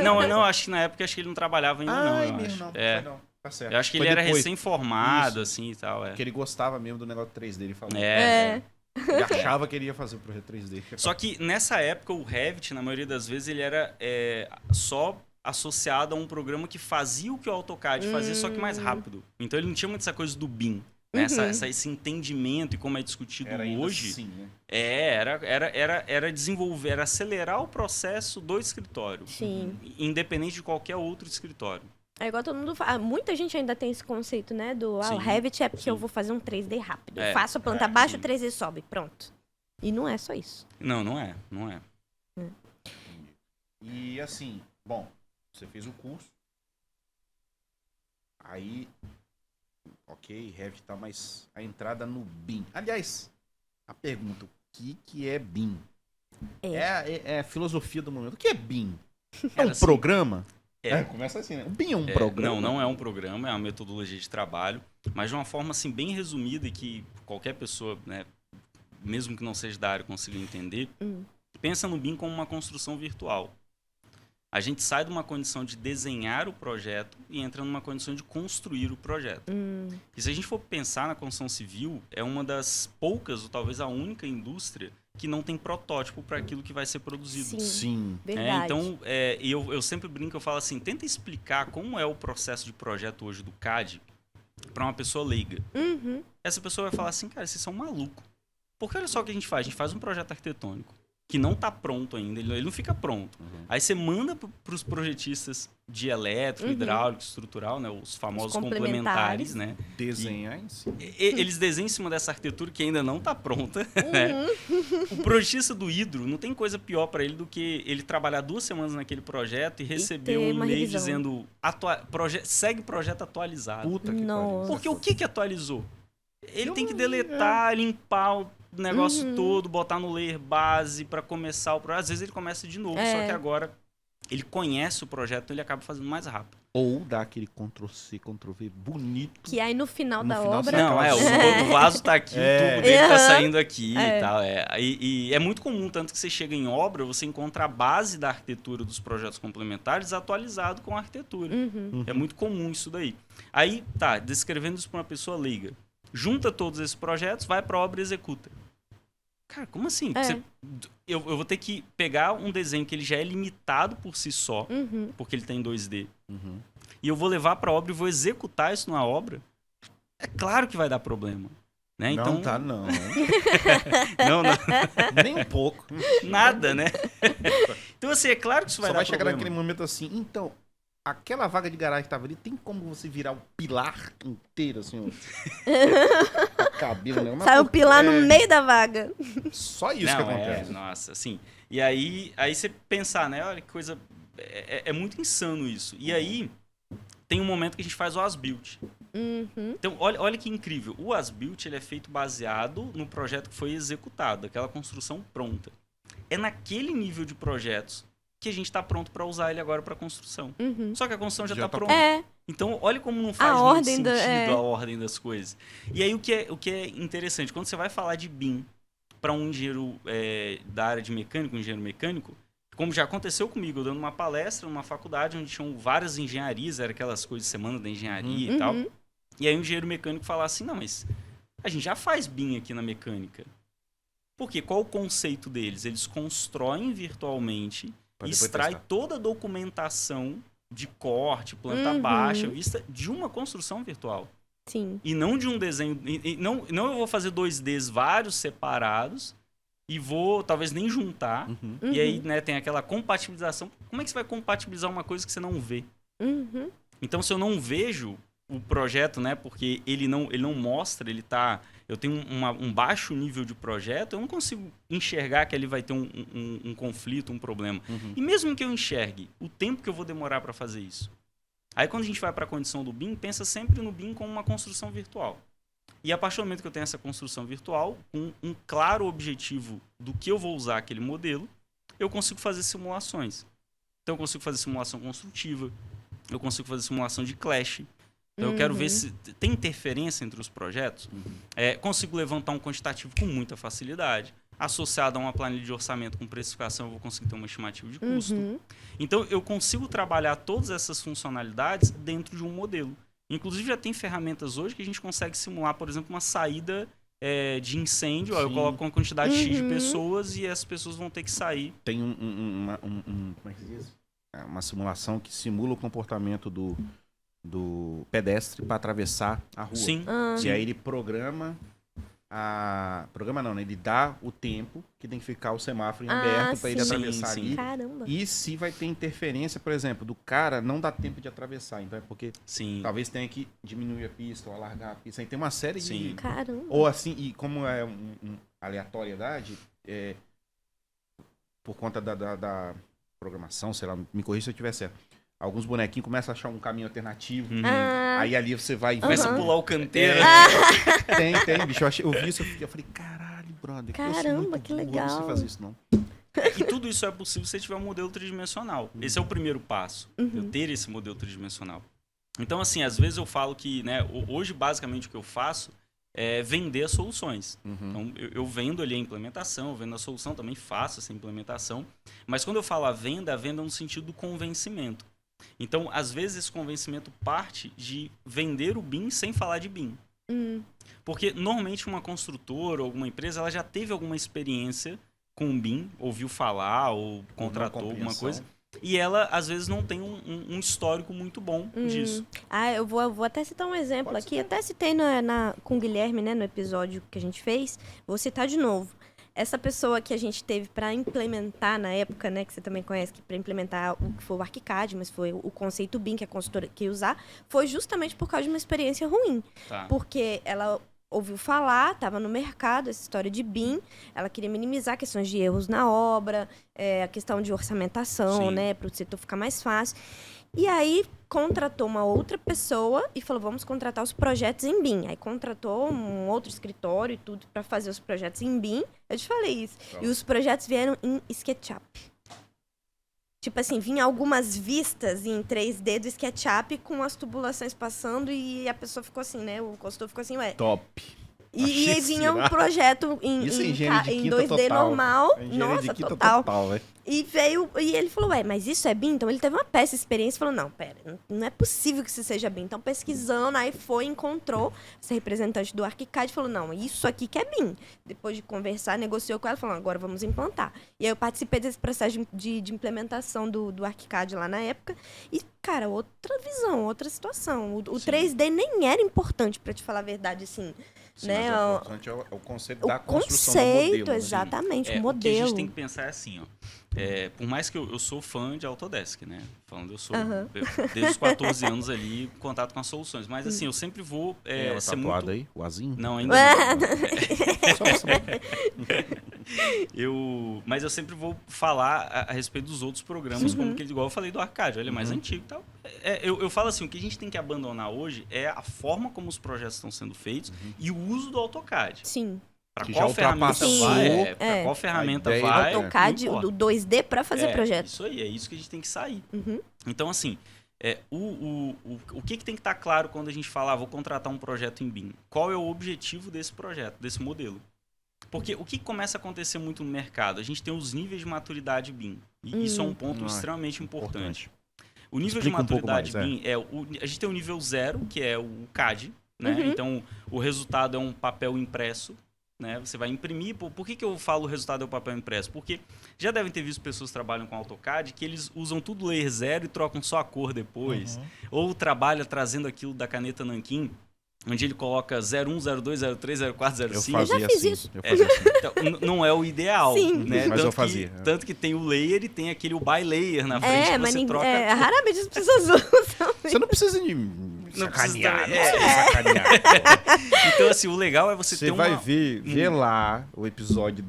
Não, acho que na época acho que ele não trabalhava ainda, não. Ai, Eu mesmo, acho. não. É. Foi não. Tá certo. Eu acho que Foi ele era depois, recém-formado, assim e tal. Porque ele gostava mesmo do negócio 3D, ele falou. É. Ele achava que ele ia fazer o projeto 3D. Só que nessa época o Revit, na maioria das vezes, ele era só associado a um programa que fazia o que o AutoCAD fazia, só que mais rápido. Então ele não tinha muito essa coisa do BIM. Né? Esse entendimento e como é discutido Era ainda hoje. assim, né? Era desenvolver, era acelerar o processo do escritório. Sim. Independente de qualquer outro escritório. É igual todo mundo fala. Muita gente ainda tem esse conceito, né? O Sim, Revit é porque sim. eu vou fazer um 3D rápido. É, Eu faço a planta baixa, sim. o 3D sobe. Pronto. E não é só isso. Não é. E assim, bom, você fez o curso. Aí, ok, Revit tá, mas a entrada no BIM. Aliás, a pergunta, o que é BIM? É a filosofia do momento. O que é BIM? É Cara, um assim, programa? é. Começa assim, né? O BIM é um programa? Não é um programa, é uma metodologia de trabalho, mas de uma forma assim bem resumida e que qualquer pessoa, né, mesmo que não seja da área, consiga entender. Pensa no BIM como uma construção virtual. A gente sai de uma condição de desenhar o projeto e entra numa condição de construir o projeto. E se a gente for pensar na construção civil, é uma das poucas, ou talvez a única indústria que não tem protótipo para aquilo que vai ser produzido. Sim. Sim. Verdade. Então, eu sempre brinco, eu falo assim, tenta explicar como é o processo de projeto hoje do CAD para uma pessoa leiga. Uhum. Essa pessoa vai falar assim, cara, vocês são malucos. Porque olha só o que a gente faz um projeto arquitetônico. que não está pronto ainda, ele não fica pronto. Aí você manda para os projetistas de elétrico, hidráulico, estrutural, né, os famosos complementares, né? Desenhar em si. Eles desenham em cima dessa arquitetura que ainda não está pronta. Né? O projetista do hidro, não tem coisa pior para ele do que ele trabalhar 2 semanas naquele projeto e receber um e-mail dizendo segue projeto atualizado. Puta que pariu. Porque o que atualizou? Ele tem que deletar, limpar o negócio todo, botar no layer base para começar o projeto. Às vezes ele começa de novo, só que agora ele conhece o projeto, então ele acaba fazendo mais rápido. Ou dá aquele Ctrl-C, Ctrl-V bonito. Que aí no final da final obra... sai Não, o vaso tá aqui, o tubo dele tá saindo aqui e tal. E é muito comum, tanto que você chega em obra, você encontra a base da arquitetura dos projetos complementares atualizado com a arquitetura. É muito comum isso daí. Aí, tá, descrevendo isso para uma pessoa leiga. Junta todos esses projetos, vai para a obra e executa. Cara, como assim? Eu vou ter que pegar um desenho que ele já é limitado por si só, porque ele tem 2D, e eu vou levar para a obra e vou executar isso numa obra? É claro que vai dar problema. Né? Não então... tá, não. não. Nem um pouco. Nada, né? Então, assim, é claro que isso vai dar problema. Só vai chegar naquele momento assim, então... Aquela vaga de garagem que tava ali, tem como você virar o pilar inteiro, assim, o cabelo, né? Sai o pilar no meio da vaga. Só isso que acontece. Nossa, assim. E aí você pensar, né? Olha que coisa... É muito insano isso. E aí, tem um momento que a gente faz o as-built. Então, olha que incrível. O as-built, ele é feito baseado no projeto que foi executado, aquela construção pronta. É naquele nível de projetos que a gente está pronto para usar ele agora para construção. Só que a construção já está pronta. Então, olha como não faz muito sentido a ordem das coisas. E aí, o que é interessante, quando você vai falar de BIM para um engenheiro da área de mecânico, um engenheiro mecânico, como já aconteceu comigo, eu dando uma palestra numa faculdade onde tinham várias engenharias, era aquelas coisas de semana da engenharia e tal. E aí o engenheiro mecânico fala assim, não, mas a gente já faz BIM aqui na mecânica. Por quê? Qual o conceito deles? Eles constroem virtualmente... extrai toda a documentação de corte, planta baixa, vista de uma construção virtual. Sim. E não de um desenho... Não eu vou fazer 2Ds vários separados e vou talvez nem juntar. E aí, né, tem aquela compatibilização. Como é que você vai compatibilizar uma coisa que você não vê? Então, se eu não vejo o projeto, né, porque ele não mostra, ele tá... Eu tenho um baixo nível de projeto, eu não consigo enxergar que ali vai ter um conflito, um problema. E mesmo que eu enxergue, o tempo que eu vou demorar para fazer isso. Aí quando a gente vai para a condição do BIM, pensa sempre no BIM como uma construção virtual. E a partir do momento que eu tenho essa construção virtual, com um claro objetivo do que eu vou usar aquele modelo, eu consigo fazer simulações. Então eu consigo fazer simulação construtiva, eu consigo fazer simulação de clash. Então, eu quero ver se tem interferência entre os projetos. Consigo levantar um quantitativo com muita facilidade. Associado a uma planilha de orçamento com precificação, eu vou conseguir ter uma estimativa de custo. Então, eu consigo trabalhar todas essas funcionalidades dentro de um modelo. Inclusive, já tem ferramentas hoje que a gente consegue simular, por exemplo, uma saída de incêndio. Ó, eu coloco uma quantidade X de pessoas e essas pessoas vão ter que sair. Tem como é que se diz? Uma simulação que simula o comportamento do pedestre para atravessar a rua. Sim. E aí ele programa Programa não, né? Ele dá o tempo que tem que ficar o semáforo em aberto para ele atravessar ali. Caramba. E se vai ter interferência, por exemplo, do cara não dá tempo de atravessar. Então é porque talvez tenha que diminuir a pista ou alargar a pista. Aí tem uma série de... Caramba. Ou assim, e como é aleatoriedade, por conta da programação, sei lá, me corrija se eu estiver certo. Alguns bonequinhos começam a achar um caminho alternativo. Aí ali você vai... Começa a pular o canteiro. Tem, bicho. Eu vi isso, eu falei, caralho, brother. Caramba, que legal. Eu não sei fazer isso, não. E tudo isso é possível se você tiver um modelo tridimensional. Esse é o primeiro passo, eu ter esse modelo tridimensional. Então, assim, às vezes eu falo que, né, hoje, basicamente, o que eu faço é vender as soluções. Então, eu vendo ali a implementação, eu vendo a solução, também faço essa implementação. Mas quando eu falo a venda é no sentido do convencimento. Então, às vezes, esse convencimento parte de vender o BIM sem falar de BIM. Porque, normalmente, uma construtora ou alguma empresa, ela já teve alguma experiência com o BIM, ouviu falar ou contratou alguma coisa. E ela, às vezes, não tem um histórico muito bom disso. Eu vou até citar um exemplo aqui. Até citei com o Guilherme, né, no episódio que a gente fez. Vou citar de novo. essa pessoa que a gente teve para implementar na época, né, que você também conhece, que para implementar o que foi o ArchiCAD, mas foi o conceito BIM que a consultora quis usar, foi justamente por causa de uma experiência ruim. Tá. Porque ela ouviu falar, estava no mercado, essa história de BIM, ela queria minimizar questões de erros na obra, a questão de orçamentação, Sim. né, para o setor ficar mais fácil. E aí contratou uma outra pessoa e falou, vamos contratar os projetos em BIM. Aí contratou um outro escritório e tudo para fazer os projetos em BIM. Eu te falei isso. Tá. E os projetos vieram em SketchUp. Tipo assim, vinha algumas vistas em 3D do SketchUp com as tubulações passando e a pessoa ficou assim, né? O consultor ficou assim, ué. Top. E Achei aí vinha um irado. projeto em Isso é engenharia de em quinta 2D total. normal. Engenharia Nossa, de quinta total. velho. E veio, e ele falou, ué, mas isso é BIM? Então ele teve uma péssima experiência e falou, não, pera, não é possível que isso seja BIM. Então pesquisando, aí foi, encontrou esse representante do ArchiCAD e falou, não, isso aqui que é BIM. Depois de conversar, negociou com ela, falou, agora vamos implantar. E aí eu participei desse processo de implementação do ArchiCAD lá na época. E, cara, outra visão, outra situação. O 3D nem era importante, pra te falar a verdade, assim. Sim, Né? mas o importante é o conceito da O construção do conceito, modelo. Né? exatamente, o O que a modelo. gente tem que pensar é assim, ó. Por mais que eu sou fã de Autodesk, né? Falando, eu sou desde os 14 anos ali, em contato com as soluções. Mas assim, eu sempre vou Tem ela ser tatuada muito... aí? O azinho? Não, ainda não. Só pra saber. Mas eu sempre vou falar a respeito dos outros programas, como que igual eu falei do ArchiCAD, ele é mais antigo e tal. Eu falo assim, o que a gente tem que abandonar hoje é a forma como os projetos estão sendo feitos e o uso do AutoCAD. Sim. Para Que qual já ferramenta ultrapassou, vai? é. Qual ferramenta A ideia, vai? né? AutoCAD, não o importa. do 2D pra fazer projeto. Isso aí, é isso que a gente tem que sair. Uhum. Então, assim, o que tem que estar claro quando a gente fala, vou contratar um projeto em BIM? Qual é o objetivo desse projeto, desse modelo? Porque o que começa a acontecer muito no mercado? A gente tem os níveis de maturidade BIM. E isso é um ponto extremamente importante. O nível Explica de maturidade mais, BIM a gente tem o nível 0, que é o CAD, né? Então, o resultado é um papel impresso. Né? Você vai imprimir. Por que eu falo o resultado é o papel impresso? Porque já devem ter visto pessoas que trabalham com AutoCAD que eles usam tudo layer 0 e trocam só a cor depois. Ou trabalha trazendo aquilo da caneta Nankin, onde ele coloca 01, 02, 03, 04, 05. Eu fazia fiz assim. isso. Eu fazia assim. Então, não é o ideal. Sim. Né? Mas tanto eu fazia. Tanto que tem o layer e tem aquele by-layer na frente que Mas você troca. raramente as pessoas usam. Você não precisa de Não sacanear. precisa Não precisa sacanear. Então, assim, o legal é você ter vai uma... ver lá o episódio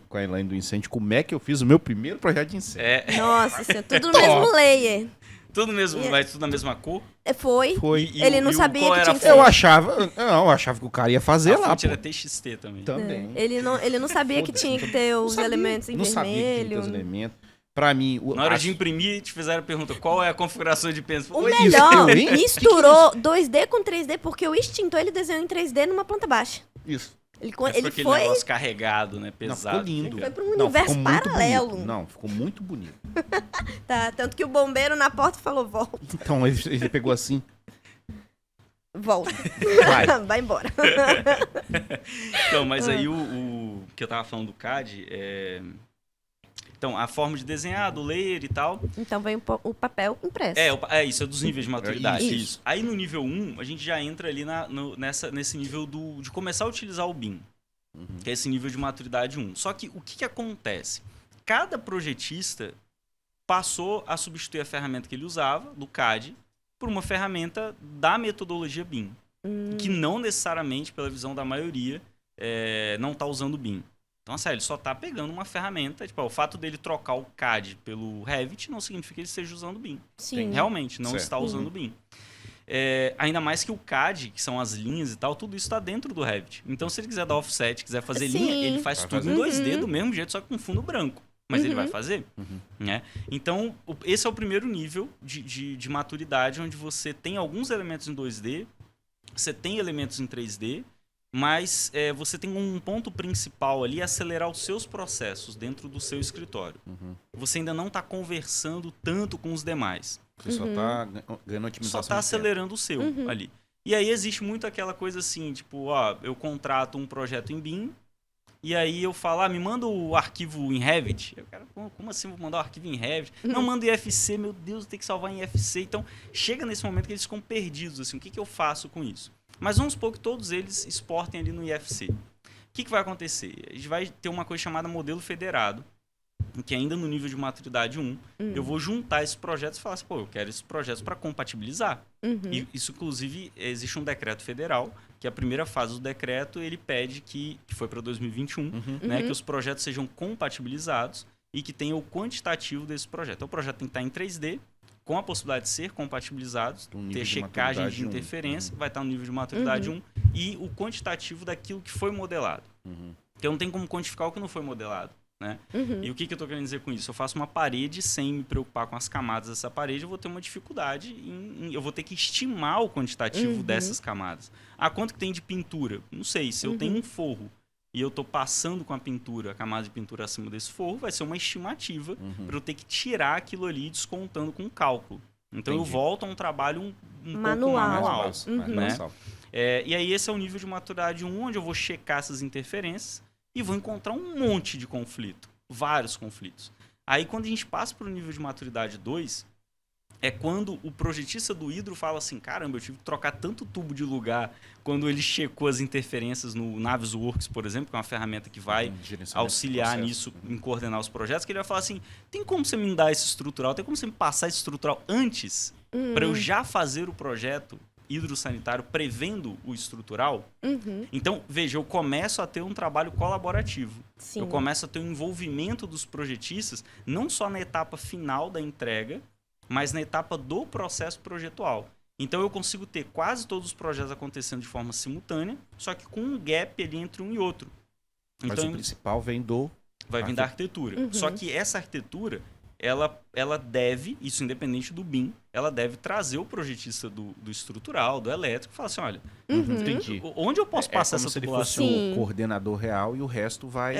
com a Elaine do incêndio, como é que eu fiz o meu primeiro projeto de incêndio. Nossa, isso é tudo no mesmo layer. Tudo mesmo, vai tudo na mesma cor. Foi. Foi. Ele não sabia qual que era tinha a que Eu ser. achava que o cara ia fazer A lá, fonte pô. era TXT também. Também. Ele não sabia que tinha que ter os elementos em Não sabia que tinha que ter vermelho. os elementos. Pra mim... Na hora de imprimir, te fizeram a pergunta, qual é a configuração de penso? O Oi, melhor, hein? misturou 2D com 3D, porque o extintor ele desenhou em 3D numa planta baixa. Isso. Ele Foi ele aquele foi negócio carregado, né? Não, Pesado. ficou lindo. Foi pra um Não, universo ficou muito paralelo. bonito. Não, ficou muito bonito. Tá, tanto que o bombeiro na porta falou, volta, Então ele pegou assim. volta. Vai embora. Então, mas aí o que eu tava falando do CAD Então, a forma de desenhar, do layer e tal. Então vem o papel impresso. Isso, é dos níveis de maturidade. Isso. Aí no nível 1, a gente já entra ali nesse nível de começar a utilizar o BIM. Que é esse nível de maturidade 1. Só que o que acontece? Cada projetista passou a substituir a ferramenta que ele usava, do CAD, por uma ferramenta da metodologia BIM. Que não necessariamente, pela visão da maioria, não está usando o BIM. Então, assim, ele só está pegando uma ferramenta. Tipo, o fato dele trocar o CAD pelo Revit não significa que ele esteja usando o BIM. Sim. Realmente, não Certo. está usando o BIM. Ainda mais que o CAD, que são as linhas e tal, tudo isso está dentro do Revit. Então, se ele quiser dar offset, quiser fazer Sim. linha, ele faz Vai tudo fazer. em 2D do mesmo jeito, só que com fundo branco. Mas ele vai fazer. Né? Então, esse é o primeiro nível de maturidade, onde você tem alguns elementos em 2D, você tem elementos em 3D, mas você tem um ponto principal ali, acelerar os seus processos dentro do seu escritório. Você ainda não está conversando tanto com os demais. Você só tá ganhando Só otimização. está de acelerando o seu ali. E aí existe muito aquela coisa assim, tipo, eu contrato um projeto em BIM, e aí eu falo, me manda o arquivo em Revit. Eu, cara, como assim vou mandar o arquivo em Revit? Não, manda em IFC, meu Deus, tem que salvar em IFC. Então, chega nesse momento que eles ficam perdidos, assim, o que eu faço com isso? Mas vamos supor que todos eles exportem ali no IFC. O que vai acontecer? A gente vai ter uma coisa chamada modelo federado, que ainda no nível de maturidade 1, eu vou juntar esses projetos e falar assim, pô, eu quero esses projetos para compatibilizar. E isso, inclusive, existe um decreto federal, que a primeira fase do decreto, ele pede que foi para 2021, né, que os projetos sejam compatibilizados e que tenha o quantitativo desse projeto. Então, o projeto tem que estar em 3D, com a possibilidade de ser compatibilizados, ter checagem de interferência, vai estar no nível de maturidade 1, e o quantitativo daquilo que foi modelado. Porque não tem como quantificar o que não foi modelado. Né? E o que eu estou querendo dizer com isso? Eu faço uma parede sem me preocupar com as camadas dessa parede, eu vou ter uma dificuldade, eu vou ter que estimar o quantitativo dessas camadas. Ah, quanto que tem de pintura? Não sei, se eu tenho um forro e eu estou passando com a pintura, a camada de pintura acima desse forro, vai ser uma estimativa para eu ter que tirar aquilo ali descontando com cálculo. Então eu volto a um trabalho um manual. pouco manual. Né? E aí esse é o nível de maturidade 1, onde eu vou checar essas interferências e vou encontrar um monte de conflito, vários conflitos. Aí quando a gente passa para o nível de maturidade 2, é quando o projetista do hidro fala assim, caramba, eu tive que trocar tanto tubo de lugar quando ele checou as interferências no Navisworks, por exemplo, que é uma ferramenta que vai auxiliar nisso, em coordenar os projetos, que ele vai falar assim, tem como você me dar esse estrutural, tem como você me passar esse estrutural antes, para eu já fazer o projeto hidrossanitário prevendo o estrutural? Então, veja, eu começo a ter um trabalho colaborativo. Sim. Eu começo a ter um envolvimento dos projetistas, não só na etapa final da entrega, mas na etapa do processo projetual. Então, eu consigo ter quase todos os projetos acontecendo de forma simultânea, só que com um gap ali entre um e outro. Mas então, o principal vem do... Vai vir da arquitetura. Só que essa arquitetura, ela deve, isso independente do BIM, ela deve trazer o projetista do estrutural, do elétrico, e falar assim, olha, Entendi. onde eu posso passar como essa se ele tubulação? fosse o coordenador real e o resto vai...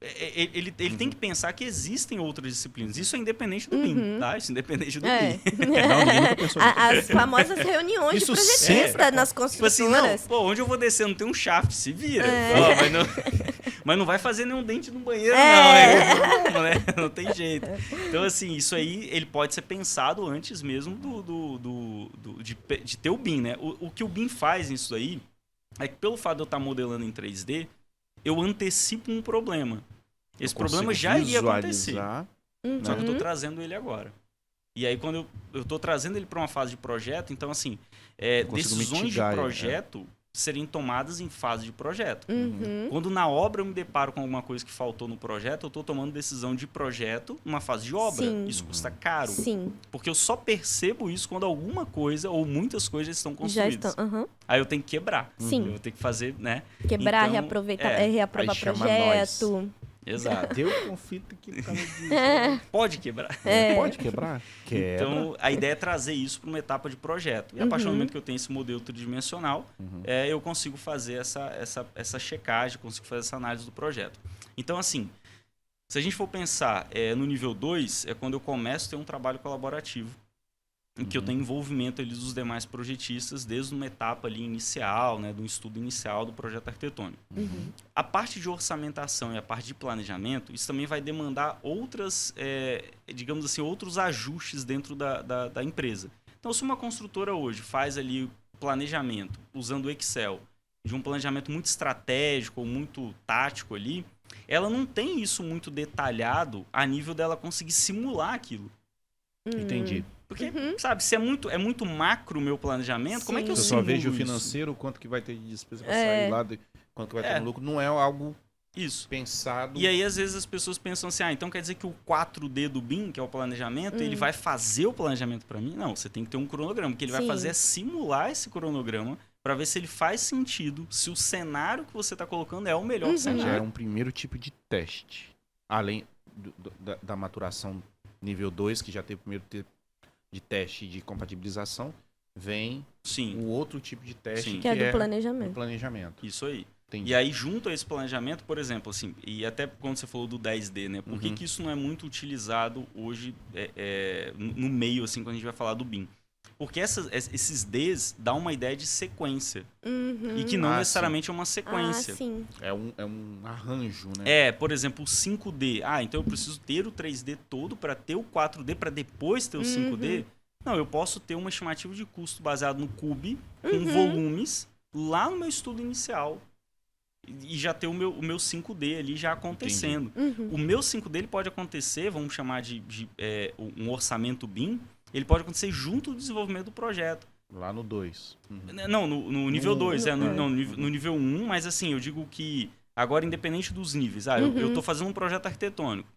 Ele tem que pensar que existem outras disciplinas. Isso é independente do BIM, tá? Isso é independente do BIM. Não, ninguém nunca pensou nisso. As famosas reuniões Isso de projetista nas Tipo assim, construtoras. não, pô, onde eu vou descer? Não tem um shaft, se vira. Mas não vai fazer nenhum dente no banheiro, não, né? Não tem jeito. Então, assim, isso aí, ele pode ser pensado antes mesmo de ter o BIM, né? O que o BIM faz nisso aí é que, pelo fato de eu estar modelando em 3D, eu antecipo um problema. Esse problema já iria acontecer. Só que eu estou trazendo ele agora. E aí, quando eu estou trazendo ele para uma fase de projeto, então, assim, decisões de projeto serem tomadas em fase de projeto. Quando na obra eu me deparo com alguma coisa que faltou no projeto, eu estou tomando decisão de projeto numa fase de obra. Sim. Isso custa caro. Sim. Porque eu só percebo isso quando alguma coisa ou muitas coisas estão construídas. Aí eu tenho que quebrar. Sim. Eu tenho que fazer, né? Quebrar, Então, reaproveitar, reaprovar aí chama projeto. Exato. Deu conflito aqui por causa disso. Pode quebrar. Pode quebrar? Quebra. Então, a ideia é trazer isso para uma etapa de projeto. E a partir do momento que eu tenho esse modelo tridimensional, eu consigo fazer essa checagem, consigo fazer essa análise do projeto. Então, assim, se a gente for pensar no nível 2, é quando eu começo a ter um trabalho colaborativo, em que eu tenho envolvimento ali dos demais projetistas desde uma etapa ali inicial, né, do estudo inicial do projeto arquitetônico. A parte de orçamentação e a parte de planejamento, isso também vai demandar outras, digamos assim, outros ajustes dentro da empresa. Então, se uma construtora hoje faz ali o planejamento usando o Excel, de um planejamento muito estratégico ou muito tático ali, ela não tem isso muito detalhado a nível dela conseguir simular aquilo. Entendi. Porque, sabe, se é muito macro o meu planejamento, como é que eu só simulo vejo o isso? financeiro, quanto que vai ter de despesa para sair lá, quanto que vai ter no lucro. Não é algo pensado. E aí, às vezes, as pessoas pensam assim, então quer dizer que o 4D do BIM, que é o planejamento, ele vai fazer o planejamento para mim? Não, você tem que ter um cronograma. O que ele vai fazer é simular esse cronograma para ver se ele faz sentido, se o cenário que você está colocando é o melhor cenário. Já é um primeiro tipo de teste. Além da maturação nível 2, que já tem o primeiro de teste de compatibilização, vem o outro tipo de teste que é do planejamento. Do planejamento. Isso aí. Entendi. E aí, junto a esse planejamento, por exemplo, assim, e até quando você falou do 10D, né? Por que isso não é muito utilizado hoje no meio, assim, quando a gente vai falar do BIM? Porque esses Ds dão uma ideia de sequência. E que não necessariamente é uma sequência. É um arranjo, né? Por exemplo, o 5D. Então eu preciso ter o 3D todo para ter o 4D, para depois ter o 5D. Não, eu posso ter uma estimativa de custo baseado no CUB, com volumes, lá no meu estudo inicial. e já ter o meu 5D ali já acontecendo. O meu 5D ele pode acontecer, vamos chamar de um orçamento BIM, ele pode acontecer junto do desenvolvimento do projeto. Lá no 2. Não, no nível 2, no nível 1, mas assim, eu digo que agora, independente dos níveis, eu estou fazendo um projeto arquitetônico.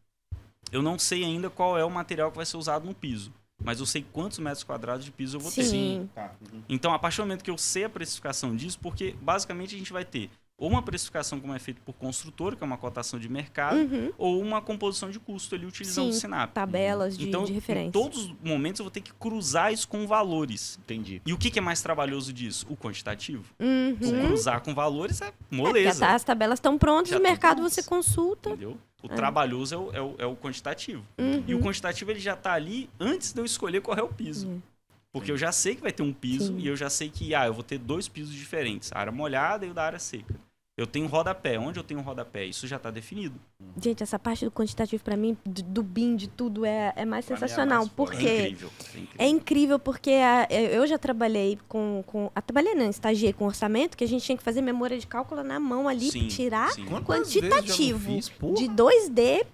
Eu não sei ainda qual é o material que vai ser usado no piso, mas eu sei quantos metros quadrados de piso eu vou ter. Sim. Tá. Então, a partir do momento que eu sei a precificação disso, porque basicamente a gente vai ter ou uma precificação como é feito por construtor, que é uma cotação de mercado, ou uma composição de custo ali utilizando o Sinap. Tabelas de referência. Em todos os momentos eu vou ter que cruzar isso com valores. Entendi. E o que é mais trabalhoso disso? O quantitativo. O cruzar com valores é moleza. As tabelas estão prontas, Já no tão mercado prontas. você consulta. Entendeu? O trabalhoso é o quantitativo. E o quantitativo ele já está ali antes de eu escolher qual é o piso. Porque eu já sei que vai ter um piso e eu já sei que eu vou ter 2 pisos diferentes. A área molhada e o da área seca. Eu tenho rodapé. Onde eu tenho rodapé? Isso já está definido. Gente, essa parte do quantitativo, pra mim, do BIM, de tudo, é mais Pra mim é sensacional. mais foda. Porque É incrível. é incrível porque eu já trabalhei trabalhei não, estagiei com orçamento, que a gente tinha que fazer memória de cálculo na mão ali, Sim, tirar sim. Quantas vezes já não quantitativo fiz, porra? de 2D,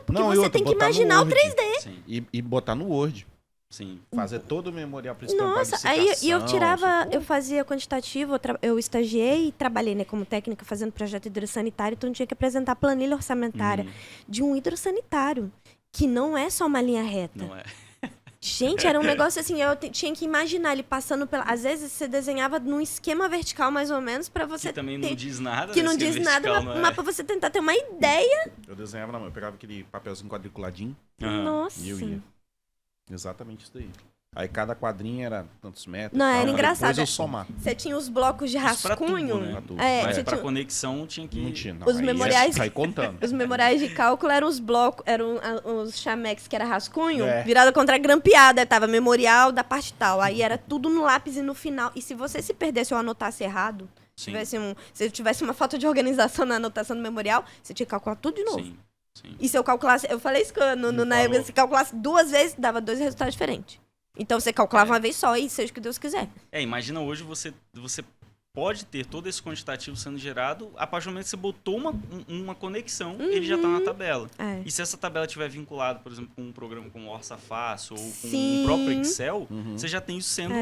porque Não, e você outra, tem que botar no imaginar o Word. 3D. Sim, E botar no Word. sim. Fazer todo o memorial principal. Nossa, aí eu tirava, eu fazia quantitativo, eu estagiei e trabalhei, né, como técnica fazendo projeto hidrossanitário, então eu tinha que apresentar planilha orçamentária de um hidrossanitário, que não é só uma linha reta. Não é. Gente, era um negócio assim, eu tinha que imaginar ele passando pela... Às vezes você desenhava num esquema vertical, mais ou menos, pra você Que também não diz nada. que não né? Se é diz nada, vertical, não mas é. pra você tentar ter uma ideia. Eu desenhava na mão. Eu pegava aquele papelzinho quadriculadinho Aham. Nossa. e eu ia. Exatamente isso daí. Aí cada quadrinho era tantos metros. Não, tal, era pra engraçado. Depois eu somar. Você tinha os blocos de Isso pra tudo, rascunho. né? Pra tudo. Mas você pra tinha... conexão tinha que... Não tinha, não. Os Aí memoriais- Sair contando. Os memoriais de cálculo eram os blocos, eram os chamex que era rascunho, É. virado contra grampeada, tava memorial da parte tal. Aí era tudo no lápis e no final. E se você se perdesse ou anotasse errado, Sim, se tivesse uma falta de organização na anotação do memorial, você tinha que calcular tudo de novo. sim, sim. E se eu calculasse, eu falei isso na época, se calculasse 2 vezes, dava 2 resultados diferentes. Então você calculava uma vez só e seja o que Deus quiser. Imagina hoje você pode ter todo esse quantitativo sendo gerado, a partir do momento que você botou uma conexão, ele já está na tabela. É. E se essa tabela estiver vinculada, por exemplo, com um programa como o Orça Fácil ou com Sim. o próprio Excel, você já tem isso sendo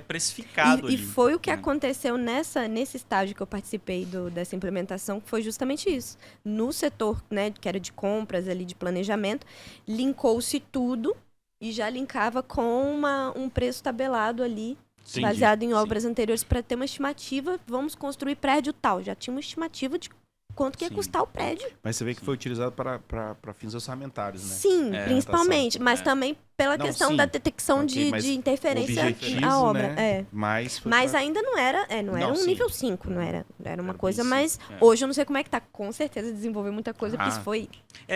precificado E ali. foi o que né? aconteceu nesse estágio que eu participei dessa implementação, que foi justamente isso. No setor, né, que era de compras, ali de planejamento, linkou-se tudo e já linkava com um preço tabelado ali, Sim, baseado em sim. obras anteriores, para ter uma estimativa, vamos construir prédio tal. Já tinha uma estimativa de quanto que ia Sim. custar o prédio. Mas você vê que foi utilizado para fins orçamentários, né? Sim, É, principalmente, mas também pela Não, questão sim. da detecção Ok, mas de interferência objetivo, na obra. né? É. Mas foi Mas pra- ainda não era Não, um sim. nível 5, não era. Era uma Era coisa bem mais... simples, Hoje eu não sei como é que tá. Com certeza desenvolveu muita coisa, porque Ah. isso foi...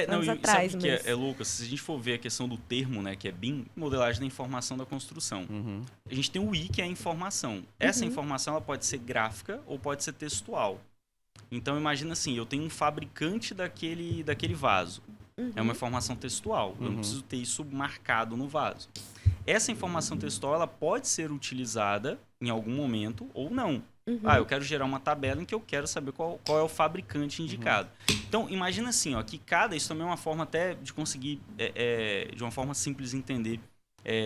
Não, anos e atrás, sabe o que mas- é louco? Se a gente for ver a questão do termo, né, que é BIM, modelagem da informação da construção. Uhum. A gente tem o I, que é a informação. Essa informação ela pode ser gráfica ou pode ser textual. Então imagina assim, eu tenho um fabricante daquele vaso. É uma informação textual. Eu não preciso ter isso marcado no vaso. Essa informação textual ela pode ser utilizada em algum momento ou não. Eu quero gerar uma tabela em que eu quero saber qual é o fabricante indicado. Então, imagina assim, ó, que isso também é uma forma até de conseguir, de uma forma simples de entender,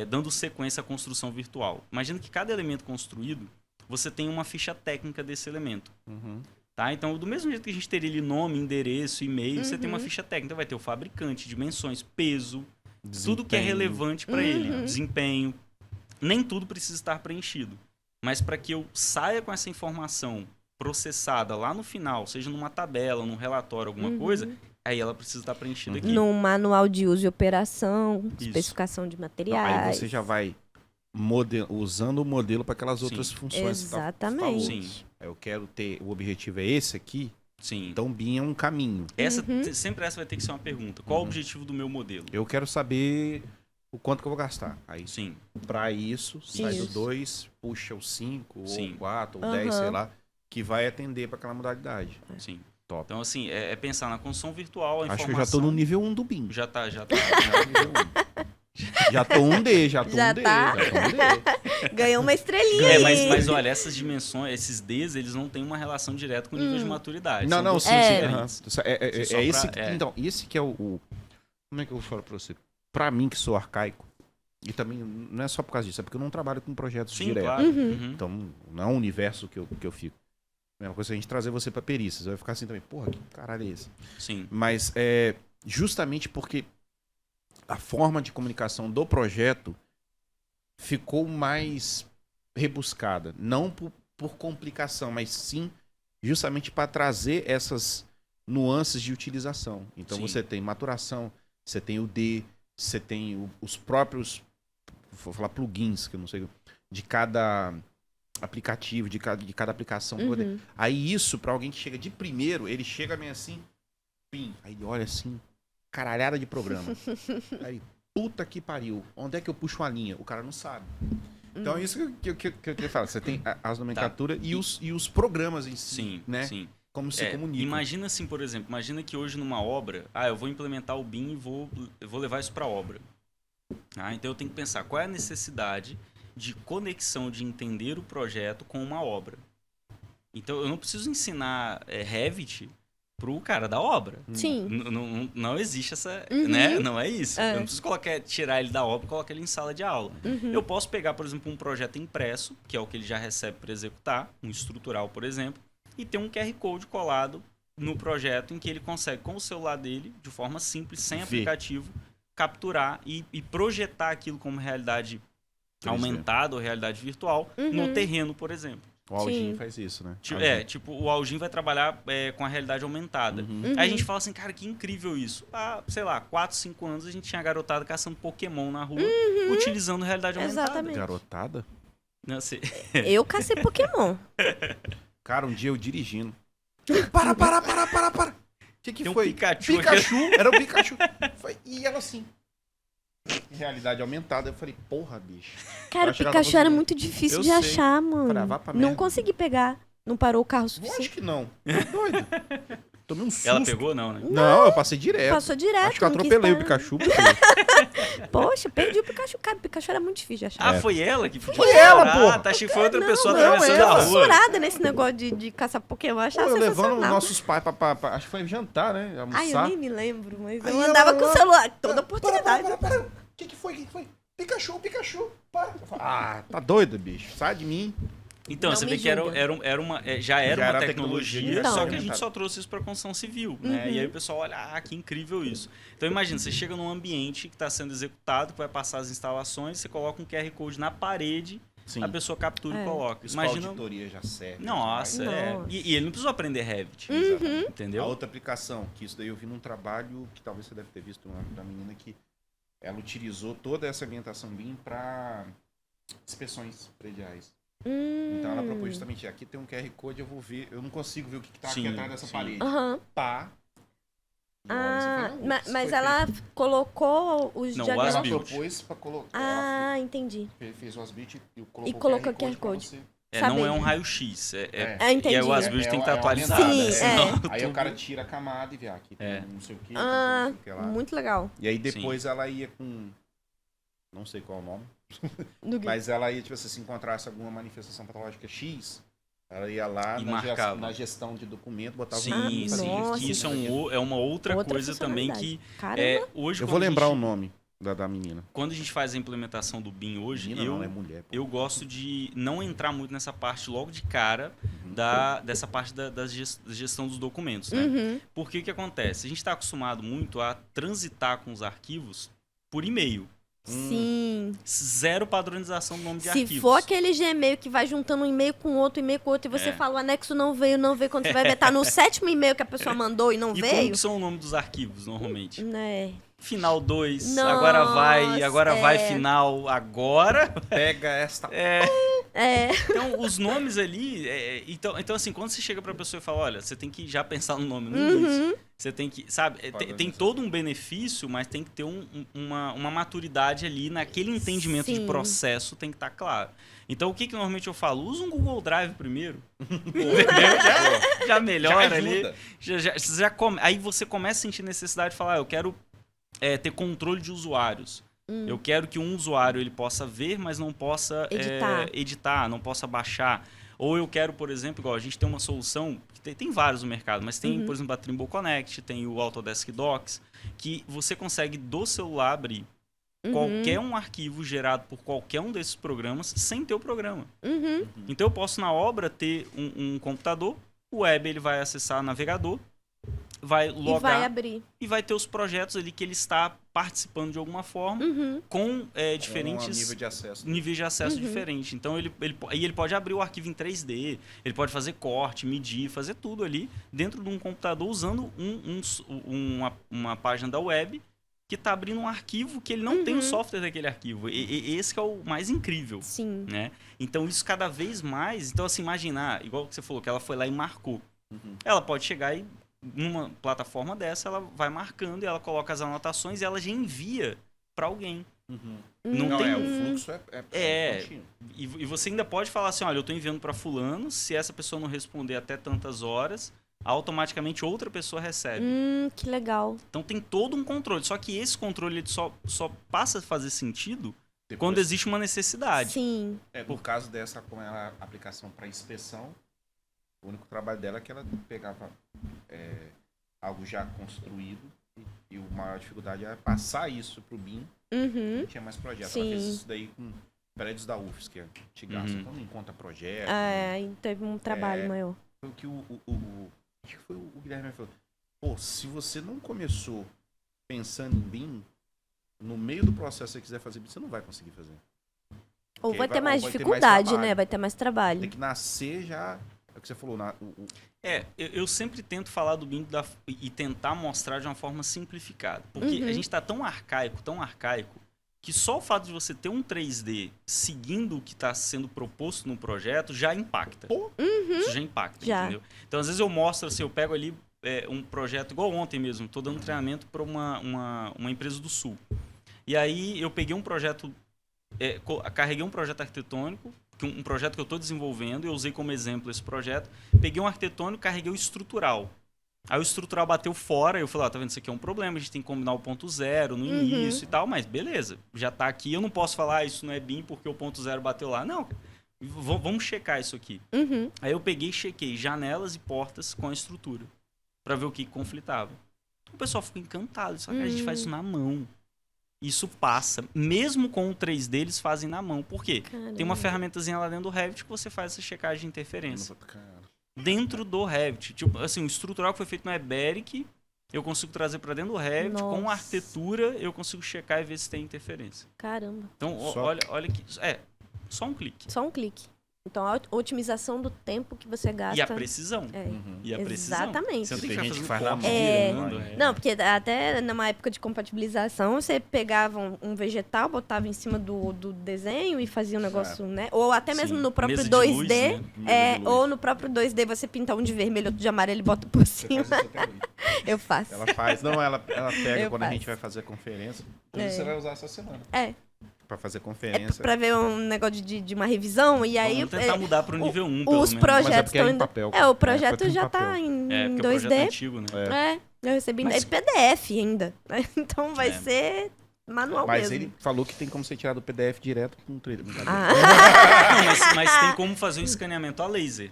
dando sequência à construção virtual. Imagina que cada elemento construído, você tem uma ficha técnica desse elemento. Uhum. Tá? Então, do mesmo jeito que a gente teria ali nome, endereço, e-mail, você tem uma ficha técnica. Então, vai ter o fabricante, dimensões, peso, tudo que é Desempenho. relevante para ele, desempenho. Nem tudo precisa estar preenchido. Mas para que eu saia com essa informação processada lá no final, seja numa tabela, num relatório, alguma coisa, aí ela precisa estar preenchida aqui. Num manual de uso e operação, Isso. especificação de Não, materiais. aí você já vai usando o modelo para aquelas outras funções. que você Exatamente. falou. Sim. Eu quero ter, o objetivo é esse aqui, Sim. então BIM é um caminho. Sempre essa vai ter que ser uma pergunta. Qual o objetivo do meu modelo? Eu quero saber o quanto que eu vou gastar. Aí, Sim. para isso, sai do Isso. 2, puxa o 5, ou Sim. 4, ou 10, sei lá, que vai atender para aquela modalidade. Sim. Top. Então, assim, é pensar na construção virtual, a Acho informação... que eu já tô no nível 1 do BIM. Já tá. Já no nível 1. Já tô um D, já tô Já um D. tá? Já tô um D. Ganhou uma estrelinha aí. Mas olha, essas dimensões, esses Ds, eles não têm uma relação direta com o nível de maturidade. Não, São não, duas sim, coisas sim. diferentes. Só É esse pra- que, é. então, esse que é o... Como é que eu falo pra você? Pra mim, que sou arcaico, e também não é só por causa disso, é porque eu não trabalho com projetos Sim, direto. claro. Uhum. Então, não é um universo que eu fico. É uma coisa que a gente trazer você pra perícia. Você vai ficar assim também, porra, que caralho é esse? Sim. Mas justamente porque a forma de comunicação do projeto ficou mais rebuscada. Não por complicação, mas sim justamente para trazer essas nuances de utilização. Então Sim. você tem maturação, você tem o D, você tem os próprios, vou falar plugins, que eu não sei, de cada aplicativo, de cada aplicação. Aí isso, para alguém que chega de primeiro, ele chega meio assim, pim, aí olha assim, caralhada de programa. Aí, puta que pariu, onde é que eu puxo uma linha? O cara não sabe. Então é isso que eu queria falar. Você tem as nomenclaturas e os programas em si, Sim, né? sim. Como se comunicam. Imagina assim, por exemplo, imagina que hoje numa obra, eu vou implementar o BIM e eu vou levar isso para a obra. Então eu tenho que pensar qual é a necessidade de conexão, de entender o projeto com uma obra. Então eu não preciso ensinar Revit pro cara da obra. Sim. Não existe essa, né? Não é isso. Eu não preciso tirar ele da obra e colocar ele em sala de aula. Eu posso pegar, por exemplo, um projeto impresso, que é o que ele já recebe para executar, um estrutural, por exemplo, e ter um QR Code colado no projeto em que ele consegue, com o celular dele, de forma simples, sem aplicativo, capturar e projetar aquilo como realidade aumentada ou realidade virtual no terreno, por exemplo. O Algin faz isso, né? O Algin vai trabalhar com a realidade aumentada. Aí a gente fala assim, cara, que incrível isso. Sei lá, 4, 5 anos a gente tinha garotada caçando Pokémon na rua, utilizando realidade aumentada. Exatamente. Garotada? Não sei. Eu cacei Pokémon. Cara, um dia eu dirigindo. Para! O que Tem foi? um Pikachu Era o Pikachu. E ela assim. Realidade aumentada. Eu falei, porra, bicho. Cara, Vai chegar Pikachu pra era você. muito difícil Eu de sei. achar, mano. Falei, vá pra Não merda. consegui pegar. Não parou o carro o Lógico suficiente. que não. Tá doido. Tomei um susto. Ela pegou, não, né? Não, eu passei direto. Passou direto. Acho que eu não quis atropelei o parar. Pikachu. Poxa, perdi o Pikachu. Cara, o Pikachu era muito difícil de achar. Foi ela que Foi ela, porra. Tá, achei que foi outra Não, pessoa não, atravessando ela. a Eu rua. fissurada nesse negócio de caçar Pokémon. Eu Pô, achava eu levando sensacional. nossos pais pra acho que foi jantar, né? Almoçar. Ai, eu nem me lembro, mas Aí eu ela andava lá- com o celular toda oportunidade. Para. O que foi? Pikachu. Para. Eu falei, tá doido, bicho. Sai de mim. Então, Não você me vê que já era Já uma era tecnologia, Então. só que a gente só trouxe isso para a construção civil, né? E aí o pessoal olha, que incrível isso. Então imagina, você chega num ambiente que está sendo executado, que vai passar as instalações, você coloca um QR Code na parede, Sim. a pessoa captura e coloca. Isso pra Imagina, auditoria já serve. nossa, Nossa. E ele não precisou aprender Revit, Exatamente. entendeu? A outra aplicação, que isso daí eu vi num trabalho que talvez você deve ter visto da menina que ela utilizou toda essa ambientação BIM para inspeções prediais. Então ela propôs justamente, aqui tem um QR Code, eu vou ver, eu não consigo ver o que tá aqui Sim, atrás dessa sim. parede. Aham. Pá. E olha, você fala, não, isso Mas foi ela colocou os Não, o feito. Ela As-built. propôs para colocar. Ah, entendi. Ela fez o As-built E colocou o QR pra Code. você. Não saber. é um raio-x. Entendi. E aí o As-built tem que estar atualizado. aumentado, Sim, Senão Aí tudo- o cara tira a camada e vê aqui, tem não sei o que, Ah, não sei o que lá. muito legal. E aí depois ela ia com. Não sei qual é o nome. Do que- Mas ela ia, tipo assim, se encontrasse alguma manifestação patológica X, ela ia lá E na marcava. na gestão de documento, botava Sim, um sim. nossa, Que isso isso. é uma outra coisa também funcionalidade. que Caramba. hoje Eu quando vou a lembrar gente- o nome da menina. Quando a gente faz a implementação do BIM hoje, Menina não, é mulher. Pô. eu gosto de não entrar muito nessa parte logo de cara dessa parte da gestão dos documentos, né? Uhum. Porque o que acontece? A gente está acostumado muito a transitar com os arquivos por e-mail. Sim. Zero padronização do nome de Se arquivos. for aquele Gmail que vai juntando um e-mail com outro, e você fala o anexo não veio, quando você vai ver, tá no 7º e-mail que a pessoa mandou e não E como veio. que são o nome dos arquivos, normalmente? Né? Final 2, Nossa, agora vai final, agora... Pega esta. Então, os nomes ali... Então, assim, quando você chega pra pessoa e fala, olha, você tem que já pensar no nome no início. Você tem que, sabe, tem todo um benefício, mas tem que ter uma maturidade ali naquele entendimento de Sim. processo, tem que estar claro. Então, o que normalmente eu falo? Usa um Google Drive primeiro. Já melhora ali. Aí você começa a sentir necessidade de falar, eu quero ter controle de usuários. Eu quero que um usuário ele possa ver, mas não possa editar, não possa baixar. Ou eu quero, por exemplo, igual a gente tem uma solução, que tem vários no mercado, mas tem, por exemplo, a Trimble Connect, tem o Autodesk Docs, que você consegue do celular abrir qualquer um arquivo gerado por qualquer um desses programas sem ter o programa. Então eu posso na obra ter um computador, o web ele vai acessar navegador, vai logar e vai abrir. E vai ter os projetos ali que ele está participando de alguma forma com diferentes níveis de acesso diferentes. Então ele pode abrir o arquivo em 3D, ele pode fazer corte, medir, fazer tudo ali dentro de um computador usando uma página da web que está abrindo um arquivo que ele não tem o software daquele arquivo. E esse que é o mais incrível. Sim. Né? Então isso cada vez mais... Então assim, imaginar, igual que você falou, que ela foi lá e marcou. Ela pode chegar e numa plataforma dessa, ela vai marcando e ela coloca as anotações e ela já envia para alguém. Não tem... o fluxo é contínuo. E você ainda pode falar assim, olha, eu estou enviando para fulano, se essa pessoa não responder até tantas horas, automaticamente outra pessoa recebe. Que legal. Então tem todo um controle, só que esse controle ele só passa a fazer sentido quando existe uma necessidade. Sim. Por causa dessa com a aplicação para inspeção, o único trabalho dela é que ela pegava algo já construído e a maior dificuldade era passar isso para o BIM. Não tinha mais projeto. Sim. Ela fez isso daí com prédios da UFS, que é antigaço, então não encontra projeto. Teve um trabalho maior. Foi o que acho que foi o Guilherme falou. Pô, se você não começou pensando em BIM, no meio do processo você quiser fazer BIM, você não vai conseguir fazer. Ou vai ter mais dificuldade, né? Vai ter mais trabalho. Tem que nascer já... É o que você falou. Eu sempre tento falar do BIM e tentar mostrar de uma forma simplificada. Porque a gente está tão arcaico, que só o fato de você ter um 3D seguindo o que está sendo proposto no projeto já impacta. Isso já impacta, entendeu? Então, às vezes eu mostro, assim, eu pego ali um projeto, igual ontem mesmo, estou dando treinamento para uma empresa do Sul. E aí eu peguei um projeto, carreguei um projeto arquitetônico, um projeto que eu estou desenvolvendo, eu usei como exemplo esse projeto, peguei um arquitetônico e carreguei o estrutural. Aí o estrutural bateu fora, eu falei, tá vendo, isso aqui é um problema, a gente tem que combinar o ponto zero no início e tal, mas beleza, já tá aqui, eu não posso falar, isso não é BIM porque o ponto zero bateu lá. Não, vamos checar isso aqui. Aí eu peguei e chequei janelas e portas com a estrutura, para ver o que conflitava. O pessoal ficou encantado, só que a gente faz isso na mão. Isso passa. Mesmo com o 3D, eles fazem na mão. Por quê? Caramba. Tem uma ferramentazinha lá dentro do Revit que você faz essa checagem de interferência. Dentro do Revit. Tipo, assim, o estrutural que foi feito no Eberic, eu consigo trazer para dentro do Revit. Com a arquitetura, eu consigo checar e ver se tem interferência. Caramba. Então, olha que... só um clique. Só um clique. Então, a otimização do tempo que você gasta... E a precisão. E a precisão. Exatamente. Você não tem Tem que gente que fazer faz na mão. Não, porque até numa época de compatibilização, você pegava um vegetal, botava em cima do desenho e fazia um negócio, né? Ou até mesmo no próprio Mesa de 2D. luz, né? Ou no próprio 2D, você pinta um de vermelho, outro de amarelo e bota por cima. Você faz isso até hoje. Eu faço. Ela faz. Não, ela pega Eu quando a faço. gente vai fazer a conferência. Você vai usar essa semana. Pra fazer É conferência. pra ver um negócio de uma revisão, e aí... Vamos tentar mudar pro nível 1, pelo Os menos. Mas é projetos porque é em estão indo... papel. o projeto em já papel. tá em Porque o projeto é 2D. antigo, né? Eu recebi Mas- em PDF ainda. Então vai ser manual Mas mesmo. ele falou que tem como você tirar do PDF direto com um 3D. Não, mas tem como fazer um escaneamento a laser.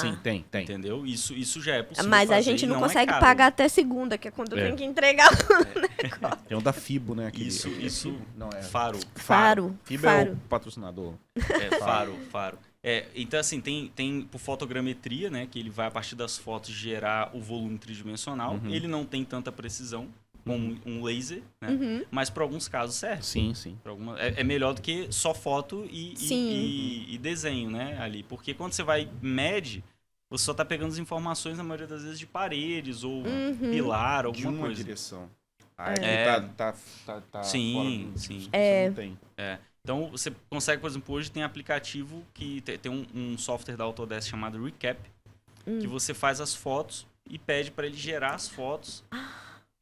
Sim, tem. Entendeu? Isso já é possível. Mas a fazer gente e não é consegue caro. pagar até segunda, que é quando eu tenho que entregar. Tem um da Fibo, né? Aquele, Isso. Não, é Faro. Fibo Faro. é o patrocinador. Faro. Então, assim, tem por fotogrametria, né? Que ele vai, a partir das fotos, gerar o volume tridimensional. Ele não tem tanta precisão como um laser, né? Mas para alguns casos serve. Sim. É melhor do que só foto e desenho, né? Ali. Porque quando você vai mede, você só tá pegando as informações, na maioria das vezes, de paredes ou pilar, De alguma uma coisa. direção. Aí tá Sim, fora, sim. Você não tem. Então, você consegue, por exemplo, hoje tem aplicativo que tem um software da Autodesk chamado Recap, que você faz as fotos e pede para ele gerar as fotos.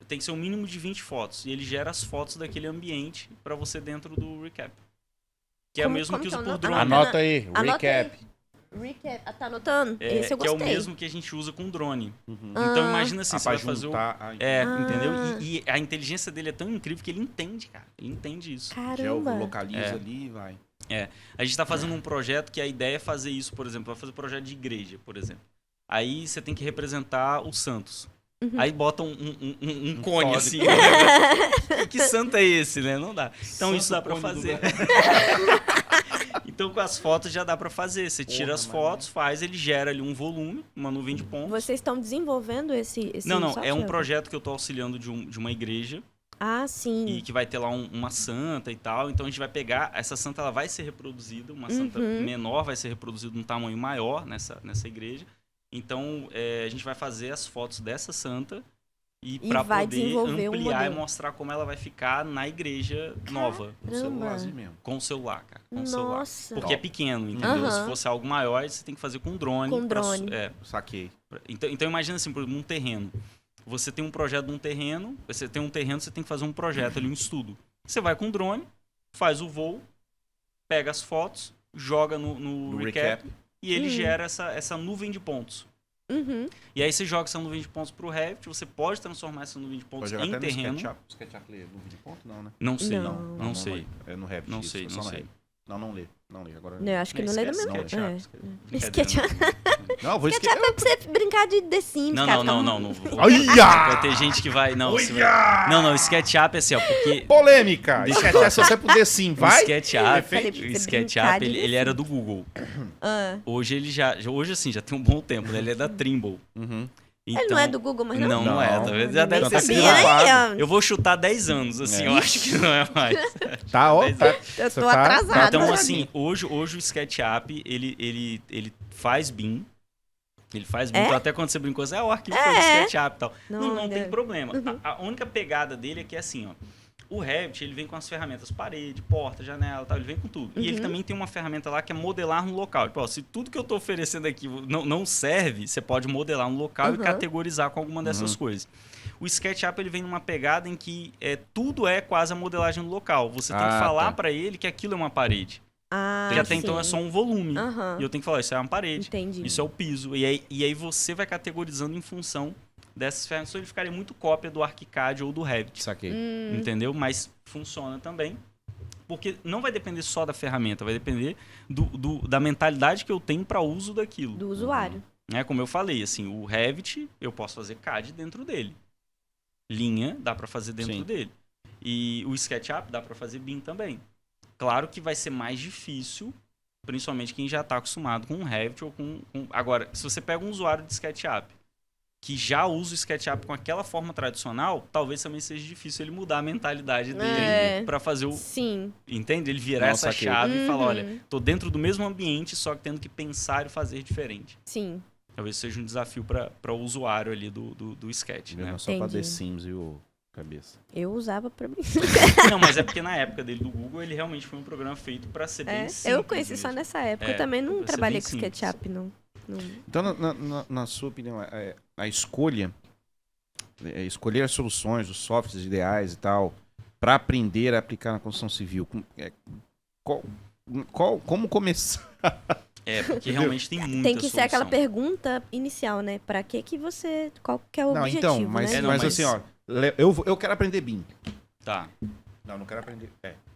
Tem que ser um mínimo de 20 fotos. E ele gera as fotos daquele ambiente para você dentro do Recap. Que é o mesmo que usa por drone. Anota aí, Anota recap. Recap. Ah, tá anotando? Esse eu que é gostei. o mesmo que a gente usa com drone. Uhum. Então imagina assim, você vai fazer o... Entendeu? entendeu? E a inteligência dele é tão incrível que ele entende, cara. Ele entende isso. Caramba. Localiza ali e vai. A gente tá fazendo um projeto que a ideia é fazer isso, por exemplo. Vai fazer projeto de igreja, por exemplo. Aí você tem que representar os santos. Aí bota um cone código. assim. Que santo é esse, né? Não dá. Então Santo isso dá pra cone fazer. Então com as fotos já dá pra fazer. Você tira as fotos, faz, ele gera ali um volume, uma nuvem de pontos. Vocês estão desenvolvendo esse Não, software? é um projeto que eu tô auxiliando de uma igreja. Ah, sim. E que vai ter lá uma santa e tal. Então a gente vai pegar, essa santa ela vai ser reproduzida, uma santa menor vai ser reproduzida num tamanho maior nessa igreja. Então a gente vai fazer as fotos dessa santa e para poder ampliar e mostrar como ela vai ficar na igreja nova. Com o celularzinho mesmo. Com o celular, cara. Com o Nossa. celular. Porque é pequeno, entendeu? Se fosse algo maior, você tem que fazer com drone. Com drone. Saquei. Então imagina assim, por exemplo, um terreno. Você tem um projeto de um terreno, você tem que fazer um projeto ali, um estudo. Você vai com o drone, faz o voo, pega as fotos, joga no recap e ele gera essa nuvem de pontos. E aí você joga essa nuvem de pontos pro Revit, você pode transformar essa nuvem de pontos em terreno. No SketchUp lê nuvem de ponto? Não, né? Não sei, não sei. É no Revit. Não sei. Não lê. Agora... Eu acho que não lê do mesmo. SketchUp. Não, vou SketchUp é pra você brincar de The Sims, cara. Não. Olha! Vai ter gente que vai... Não, o SketchUp é assim, ó, porque... Polêmica! SketchUp só sai pro The Sims, vai? O SketchUp, ele era do Google. Hoje ele hoje assim, já tem um bom tempo, né? Ele é da Trimble. Então, ele não é do Google, mas não? Não é. Talvez já deve ter sido. Eu vou chutar 10 anos, assim, eu acho que não é mais. Tá, ó. Eu tô atrasado. Então, assim, hoje o SketchUp, ele faz BIM. Ele faz BIM. Então, até quando você brincou, o arquivo foi do SketchUp e tal. Não tem problema. A única pegada dele é que é assim, ó. O Revit, ele vem com as ferramentas parede, porta, janela, tal, ele vem com tudo. E ele também tem uma ferramenta lá que é modelar no local. Tipo, ó, se tudo que eu tô oferecendo aqui não serve, você pode modelar no local e categorizar com alguma dessas coisas. O SketchUp, ele vem numa pegada em que tudo é quase a modelagem no local. Você tem que falar para ele que aquilo é uma parede. Porque até então é só um volume. E eu tenho que falar, isso é uma parede. Entendi. Isso é o piso. E aí você vai categorizando em função dessas ferramentas, ele ficaria muito cópia do ArchiCAD ou do Revit. Saquei. Entendeu? Mas funciona também. Porque não vai depender só da ferramenta, vai depender da mentalidade que eu tenho para uso daquilo. Do usuário. Como eu falei, assim, o Revit, eu posso fazer CAD dentro dele. Linha, dá para fazer dentro dele. E o SketchUp, dá para fazer BIM também. Claro que vai ser mais difícil, principalmente quem já está acostumado com o Revit ou com... Agora, se você pega um usuário de SketchUp que já usa o SketchUp com aquela forma tradicional, talvez também seja difícil ele mudar a mentalidade dele para fazer o... Sim. Entende? Ele virar essa chave e falar, olha, tô dentro do mesmo ambiente, só que tendo que pensar e fazer diferente. Sim. Talvez seja um desafio para o usuário ali do Sketch, né? Não só para The Sims e o cabeça. Eu usava pra mim. Não, mas é porque na época dele do Google, ele realmente foi um programa feito para ser bem simples. Eu conheci mesmo. Só nessa época. Eu também não trabalhei com SketchUp, não. Então, na sua opinião, a escolha, escolher as soluções, os softwares ideais e tal, para aprender a aplicar na construção civil, como começar? Porque realmente tem muita Tem que solução. ser aquela pergunta inicial, né? Para que você... Qual que é o objetivo, então, mas, né? mas assim, ó, eu quero aprender BIM. Tá. Não quero aprender...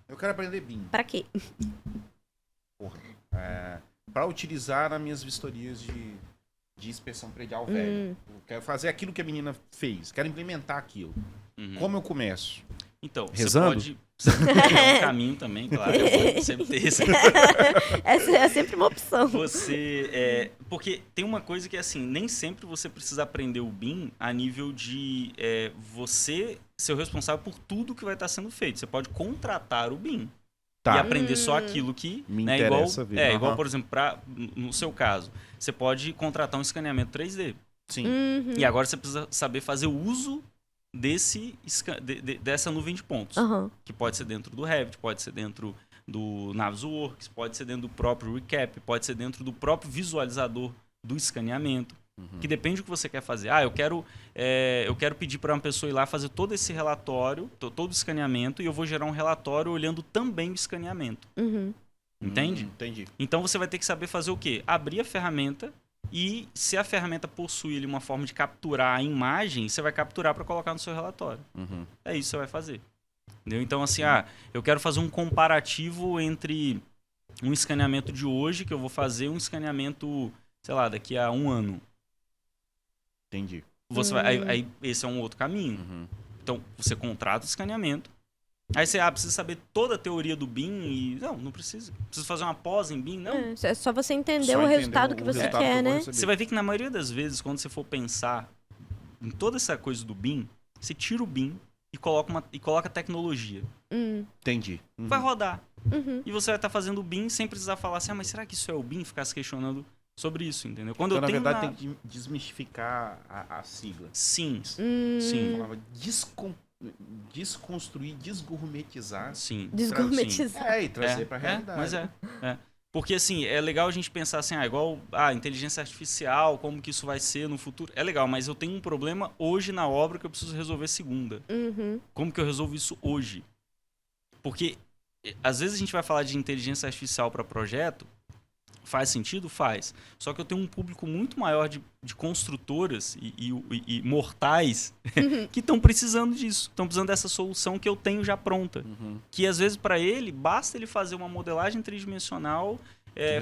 Eu quero aprender BIM. Para quê? Para utilizar nas minhas vistorias de inspeção predial velho. Eu quero fazer aquilo que a menina fez. Quero implementar aquilo. Como eu começo? Então, rezando? Você pode criar um caminho também, claro. Sempre ter esse. Essa é sempre uma opção. Porque tem uma coisa que é assim, nem sempre você precisa aprender o BIM a nível de você ser o responsável por tudo que vai estar sendo feito. Você pode contratar o BIM. E aprender só aquilo que... Me interessa ver. Igual, por exemplo, no seu caso, você pode contratar um escaneamento 3D. Sim. E agora você precisa saber fazer o uso dessa nuvem de pontos. Que pode ser dentro do Revit, pode ser dentro do Navisworks, pode ser dentro do próprio Recap, pode ser dentro do próprio visualizador do escaneamento. Que depende do que você quer fazer. Eu quero pedir para uma pessoa ir lá fazer todo esse relatório, todo o escaneamento, e eu vou gerar um relatório olhando também o escaneamento. Entende? Entendi. Então você vai ter que saber fazer o quê? Abrir a ferramenta e se a ferramenta possui ali uma forma de capturar a imagem, você vai capturar para colocar no seu relatório. É isso que você vai fazer. Entendeu? Então, assim, eu quero fazer um comparativo entre um escaneamento de hoje, que eu vou fazer, um escaneamento, sei lá, daqui a 1 ano. Entendi. Você vai, aí esse é um outro caminho. Então, você contrata o escaneamento. Aí você precisa saber toda a teoria do BIM e... Não precisa. Precisa fazer uma pós em BIM, não. É só você entender Só o entender resultado que o você resultado quer, que eu vou né? receber. Você vai ver que na maioria das vezes, quando você for pensar em toda essa coisa do BIM, você tira o BIM e coloca tecnologia. Entendi. Vai rodar. E você vai estar fazendo o BIM sem precisar falar assim, mas será que isso é o BIM? Ficar se questionando sobre isso, entendeu? Quando Então, eu na tenho verdade, tem que desmistificar a sigla. Sim. Eu Sim. falava desconstruir, desgourmetizar. Sim. Desgourmetizar. E trazer pra realidade. Mas é. Porque, assim, é legal a gente pensar assim, igual inteligência artificial, como que isso vai ser no futuro. É legal, mas eu tenho um problema hoje na obra que eu preciso resolver segunda. Como que eu resolvo isso hoje? Porque, às vezes a gente vai falar de inteligência artificial para projeto, faz sentido? Faz. Só que eu tenho um público muito maior de construtoras e mortais que estão precisando disso. Estão precisando dessa solução que eu tenho já pronta. Que às vezes para ele, basta ele fazer uma modelagem tridimensional,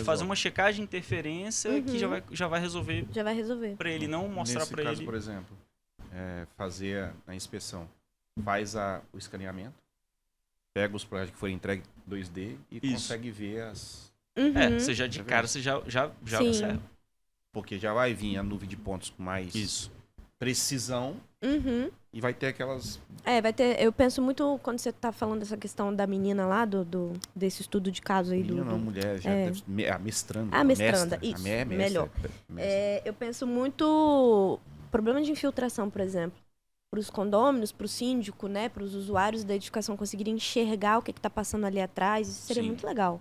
fazer uma checagem de interferência que já vai resolver. Já vai resolver. Para ele não mostrar para ele. Por exemplo, fazer a inspeção. Faz o escaneamento, pega os projetos que foram entregues 2D e consegue ver as... Você já de cara, você já observa. Porque já vai vir a nuvem de pontos com mais precisão e vai ter aquelas... vai ter... Eu penso muito, quando você tá falando dessa questão da menina lá, desse estudo de caso aí. Menina não, mulher, já a mestranda. A mestranda, isso, melhor. Eu penso muito... Problema de infiltração, por exemplo. Para os condôminos, para o síndico, né, para os usuários da edificação conseguirem enxergar o que está passando ali atrás, isso seria muito legal.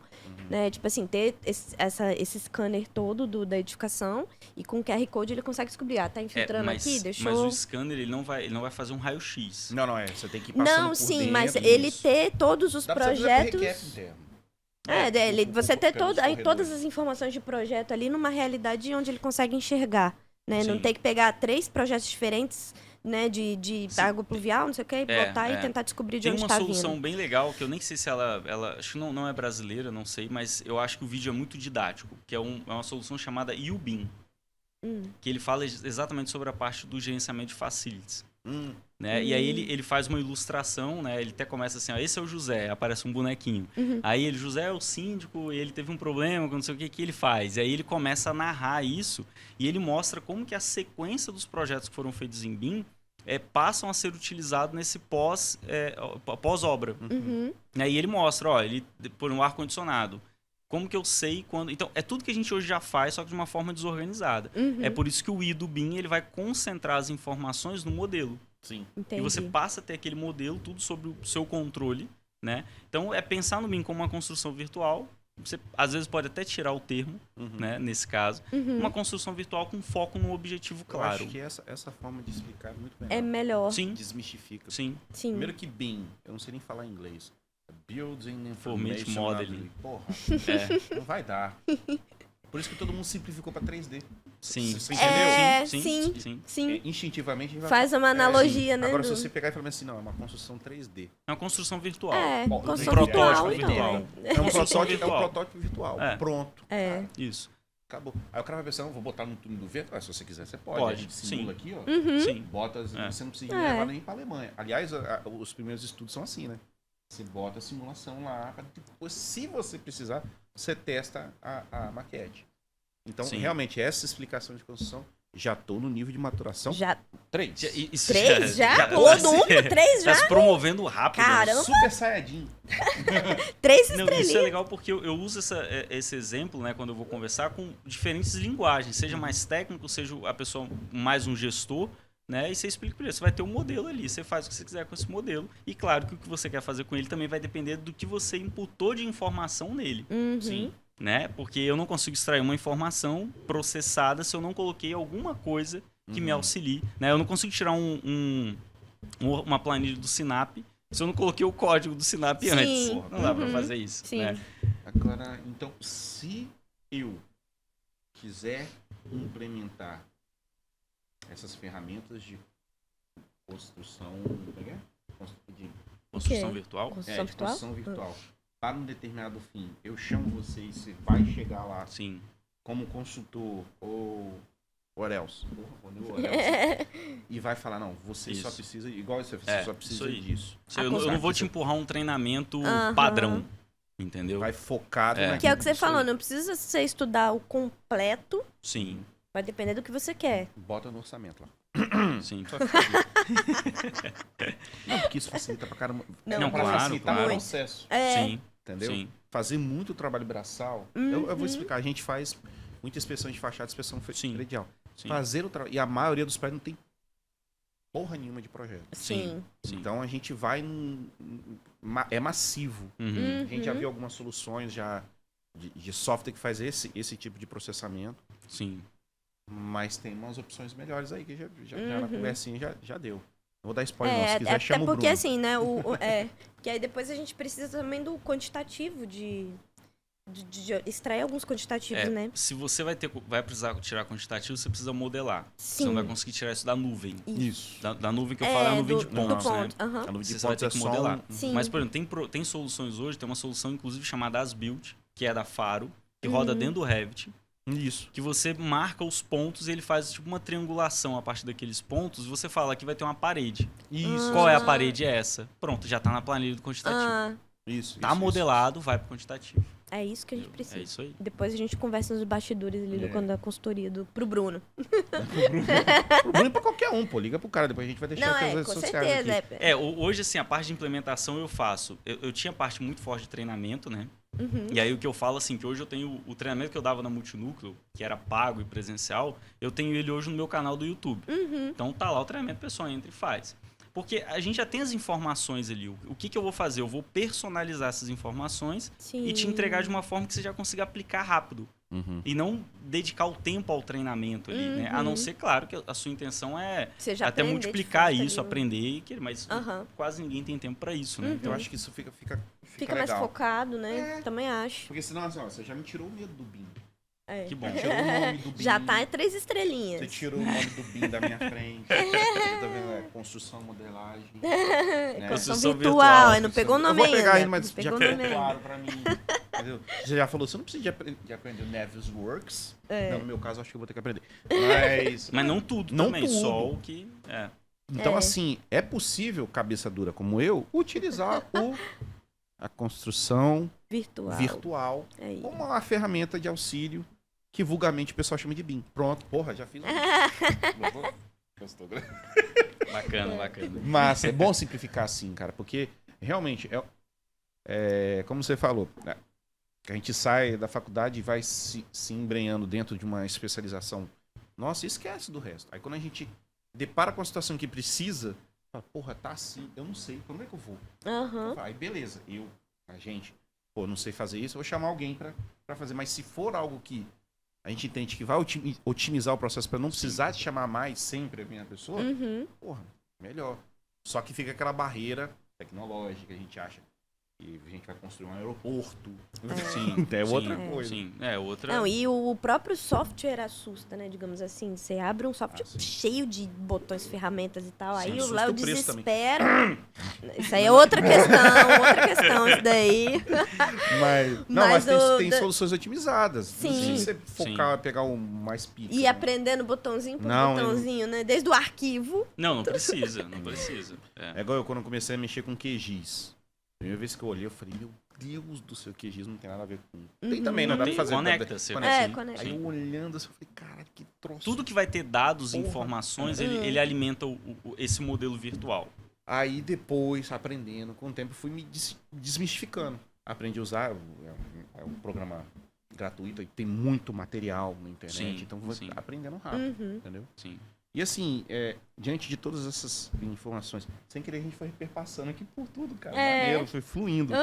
Né? Tipo assim, ter esse scanner todo da edificação e com o QR Code ele consegue descobrir, tá infiltrando aqui, deixou... Mas o scanner, ele não vai fazer um raio-x. Não, você tem que ir passando Não, por sim, dentro, mas ele ter todos os projetos... Você ter todas as informações de projeto ali numa realidade onde ele consegue enxergar. Né? Não ter que pegar 3 projetos diferentes... Né, de água pluvial, não sei o que, botar e tentar descobrir de onde está vindo. Tem uma solução bem legal, que eu nem sei se ela acho que não é brasileira, não sei, mas eu acho que o vídeo é muito didático, que é uma solução chamada UBIM, que ele fala exatamente sobre a parte do gerenciamento de facilities. Né? E aí ele faz uma ilustração, né? Ele até começa assim, esse é o José, aparece um bonequinho. Aí José é o síndico, e ele teve um problema, não sei o que ele faz. E aí ele começa a narrar isso, e ele mostra como que a sequência dos projetos que foram feitos em BIM passam a ser utilizados nesse pós-obra. Né? E ele mostra, ele por um ar-condicionado. Como que eu sei quando... Então, é tudo que a gente hoje já faz, só que de uma forma desorganizada. É por isso que o I do BIM ele vai concentrar as informações no modelo. Sim. Entendi. E você passa a ter aquele modelo, tudo sob o seu controle. Né? Então, pensar no BIM como uma construção virtual. Você, às vezes, pode até tirar o termo, né, nesse caso. Uma construção virtual com foco no objetivo claro. Eu acho que essa forma de explicar é muito melhor. É melhor. Sim. Desmistifica. Sim. Primeiro que BIM, eu não sei nem falar em inglês. Building Information Information Modeling. Porra, não vai dar. Por isso que todo mundo simplificou para 3D. Sim. Você entendeu? Sim. Instintivamente a gente vai... Faz uma analogia, né? Agora, se você pegar e falar assim, não, é uma construção 3D. É uma construção virtual. Construção protótipo virtual. virtual. É um protótipo virtual. Pronto. Isso. Acabou. Aí o cara vai pensar, vou botar no túnel do vento. Se você quiser, você pode. Pode. A gente simula aqui, ó. Sim. Bota, você não precisa levar nem para Alemanha. Aliás, os primeiros estudos são assim, né? Você bota a simulação lá, depois, se você precisar, você testa a maquete. Então, realmente, essa explicação de construção, já estou no nível de maturação 3. 3 já? Pulou do 1 pro 3 já? Tá se promovendo rápido. Caramba! Super Saiyajin. 3 estrelinhas. Isso é legal porque eu uso esse exemplo, né, quando eu vou conversar com diferentes linguagens. Seja mais técnico, seja a pessoa mais um gestor. Né? E você explica para ele, você vai ter um modelo ali, você faz o que você quiser com esse modelo. E claro que o que você quer fazer com ele também vai depender do que você imputou de informação nele. Sim. Né? Porque eu não consigo extrair uma informação processada se eu não coloquei alguma coisa que me auxilie. Né? Eu não consigo tirar uma planilha do Sinap se eu não coloquei o código do Sinap antes. Não dá para fazer isso. Sim. Né? Agora, então, se eu quiser implementar essas ferramentas de construção, como é que é? De Construção virtual? Construção de virtual? construção virtual para um determinado fim, eu chamo você e você vai chegar lá Sim. como consultor ou else, e vai falar, não, você só precisa, igual você só precisa disso. Eu não vou te empurrar um treinamento padrão, entendeu? Vai focado naquilo. Que é o que você falou, não precisa você estudar o completo. Sim. Vai depender do que você quer. Bota no orçamento lá. Sim. Não, porque isso facilita pra caramba. Não, pra claro, facilitar claro. o processo. Sim. Entendeu? Sim. Fazer muito trabalho braçal. Eu vou explicar. A gente faz muita inspeção de fachada, inspeção predial. Sim. Fazer o trabalho. E a maioria dos prédios não tem porra nenhuma de projeto. Sim. Então a gente vai é massivo. Uhum. A gente já viu algumas soluções já de software que faz esse tipo de processamento. Sim. Mas tem umas opções melhores aí, que já na conversinha já deu. Não vou dar spoiler, não. Se quiser, até chama o Bruno. porque assim, né? Que aí depois a gente precisa também do quantitativo de extrair alguns quantitativos, né? Se você vai precisar tirar quantitativo, você precisa modelar. Sim. Você não vai conseguir tirar isso da nuvem. Isso. Da nuvem que eu falo é a nuvem de pontos, né? Uhum. A nuvem de Você vai pontos ter que modelar. Sim. Mas, por exemplo, tem soluções hoje, tem uma solução inclusive chamada Asbuild, que é da Faro, que roda dentro do Revit. Isso. Que você marca os pontos e ele faz tipo uma triangulação a partir daqueles pontos e você fala que vai ter uma parede. Isso. Qual é a parede? É essa. Pronto, já tá na planilha do quantitativo. Isso. Tá modelado, vai pro quantitativo. É isso que a gente precisa. É isso aí. Depois a gente conversa nos bastidores ali da consultoria pro Bruno. Pro Bruno e pra qualquer um, pô. Liga pro cara, depois a gente vai deixar aqui as redes com sociais certeza. aqui. Hoje, assim, a parte de implementação eu faço. Eu tinha parte muito forte de treinamento, né? Uhum. E aí o que eu falo, assim, que hoje eu tenho o treinamento que eu dava na Multinúcleo, que era pago e presencial, eu tenho ele hoje no meu canal do YouTube. Uhum. Então tá lá o treinamento, o pessoal entra e faz. Porque a gente já tem as informações ali. O que eu vou fazer? Eu vou personalizar essas informações e te entregar de uma forma que você já consiga aplicar rápido. Uhum. E não dedicar o tempo ao treinamento ali, né? A não ser, claro, que a sua intenção é até multiplicar isso, aprender, mas quase ninguém tem tempo para isso, né? Eu acho que isso fica mais legal. focado, né? Também acho. Porque senão, assim, ó, você já me tirou o medo do BIM. Que bom. Tirou o nome do BIM. Já tá em 3 estrelinhas. Você tirou o nome do BIM da minha frente. Tá vendo? Construção, modelagem. Né? Construção virtual. Não pegou o nome ainda. Eu vou pegar ainda. ele, mas já ficou claro pra mim. Entendeu? Você já falou, você não precisa de aprender o Navisworks. Não, no meu caso, acho que eu vou ter que aprender. Mas não tudo não também, tudo. só o que... Então, assim, é possível, cabeça dura como eu, utilizar a construção virtual como uma ferramenta de auxílio que vulgarmente o pessoal chama de BIM. Pronto, porra, já fiz. Gostou, né? Bacana. Mas é bom simplificar assim, cara, porque realmente, como você falou, que a gente sai da faculdade e vai se embrenhando dentro de uma especialização. Nossa, esquece do resto. Aí quando a gente depara com a situação que precisa, fala, porra, tá assim, eu não sei, como é que eu vou? Aí beleza, a gente, não sei fazer isso, eu vou chamar alguém pra fazer. Mas se for algo que a gente entende que vai otimizar o processo para não precisar de chamar mais sempre a minha pessoa, porra, melhor. Só que fica aquela barreira tecnológica, a gente acha que a gente vai construir um aeroporto. Sim, outra coisa. Sim, outra... Não, e o próprio software assusta, né? Digamos assim, você abre um software cheio de botões, ferramentas e tal, aí o Léo desespera. Isso aí é outra questão, isso daí. Mas tem soluções otimizadas. Sim. Não precisa você focar, pegar o mais pizza. E aprendendo botãozinho por botãozinho, né? Desde o arquivo. Não precisa. É igual eu quando eu comecei a mexer com QGIS. A primeira vez que eu olhei, eu falei, meu Deus do céu, QGIS não tem nada a ver com... Tem também, não dá pra fazer. Conecta-se. Conecta. Aí eu olhando assim, eu falei, cara, que troço. Tudo que vai ter dados e informações, ele alimenta esse modelo virtual. Aí depois, aprendendo, com o tempo, fui me desmistificando. Aprendi a usar, é um programa gratuito, tem muito material na internet, então vou aprendendo rápido, entendeu? Sim. E assim, diante de todas essas informações, sem querer a gente foi perpassando aqui por tudo, cara. Maneiro, foi fluindo.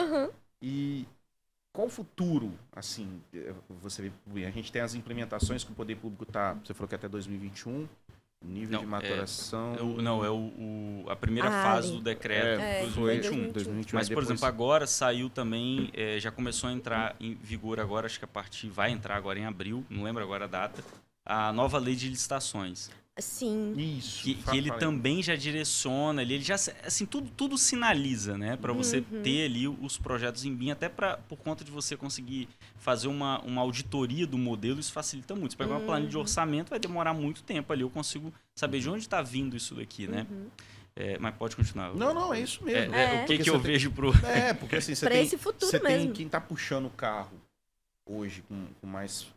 E qual o futuro, assim, você vê, a gente tem as implementações que o poder público você falou que até 2021, Nível de maturação... A primeira fase ali. do decreto de Foi 2021. Mas, por exemplo, agora saiu também, já começou a entrar em vigor agora, acho que vai entrar agora em abril, não lembro agora a data, a nova lei de licitações. Sim. Isso. Que ele também já direciona, ele já, assim, tudo sinaliza, né? Para você ter ali os projetos em BIM, até por conta de você conseguir fazer uma auditoria do modelo, isso facilita muito. Você pegar uma planilha de orçamento, vai demorar muito tempo ali, eu consigo saber de onde está vindo isso daqui, né? Mas pode continuar. Não, é isso mesmo. O que eu vejo pro... porque assim, pra esse futuro você mesmo. tem quem tá puxando o carro hoje com mais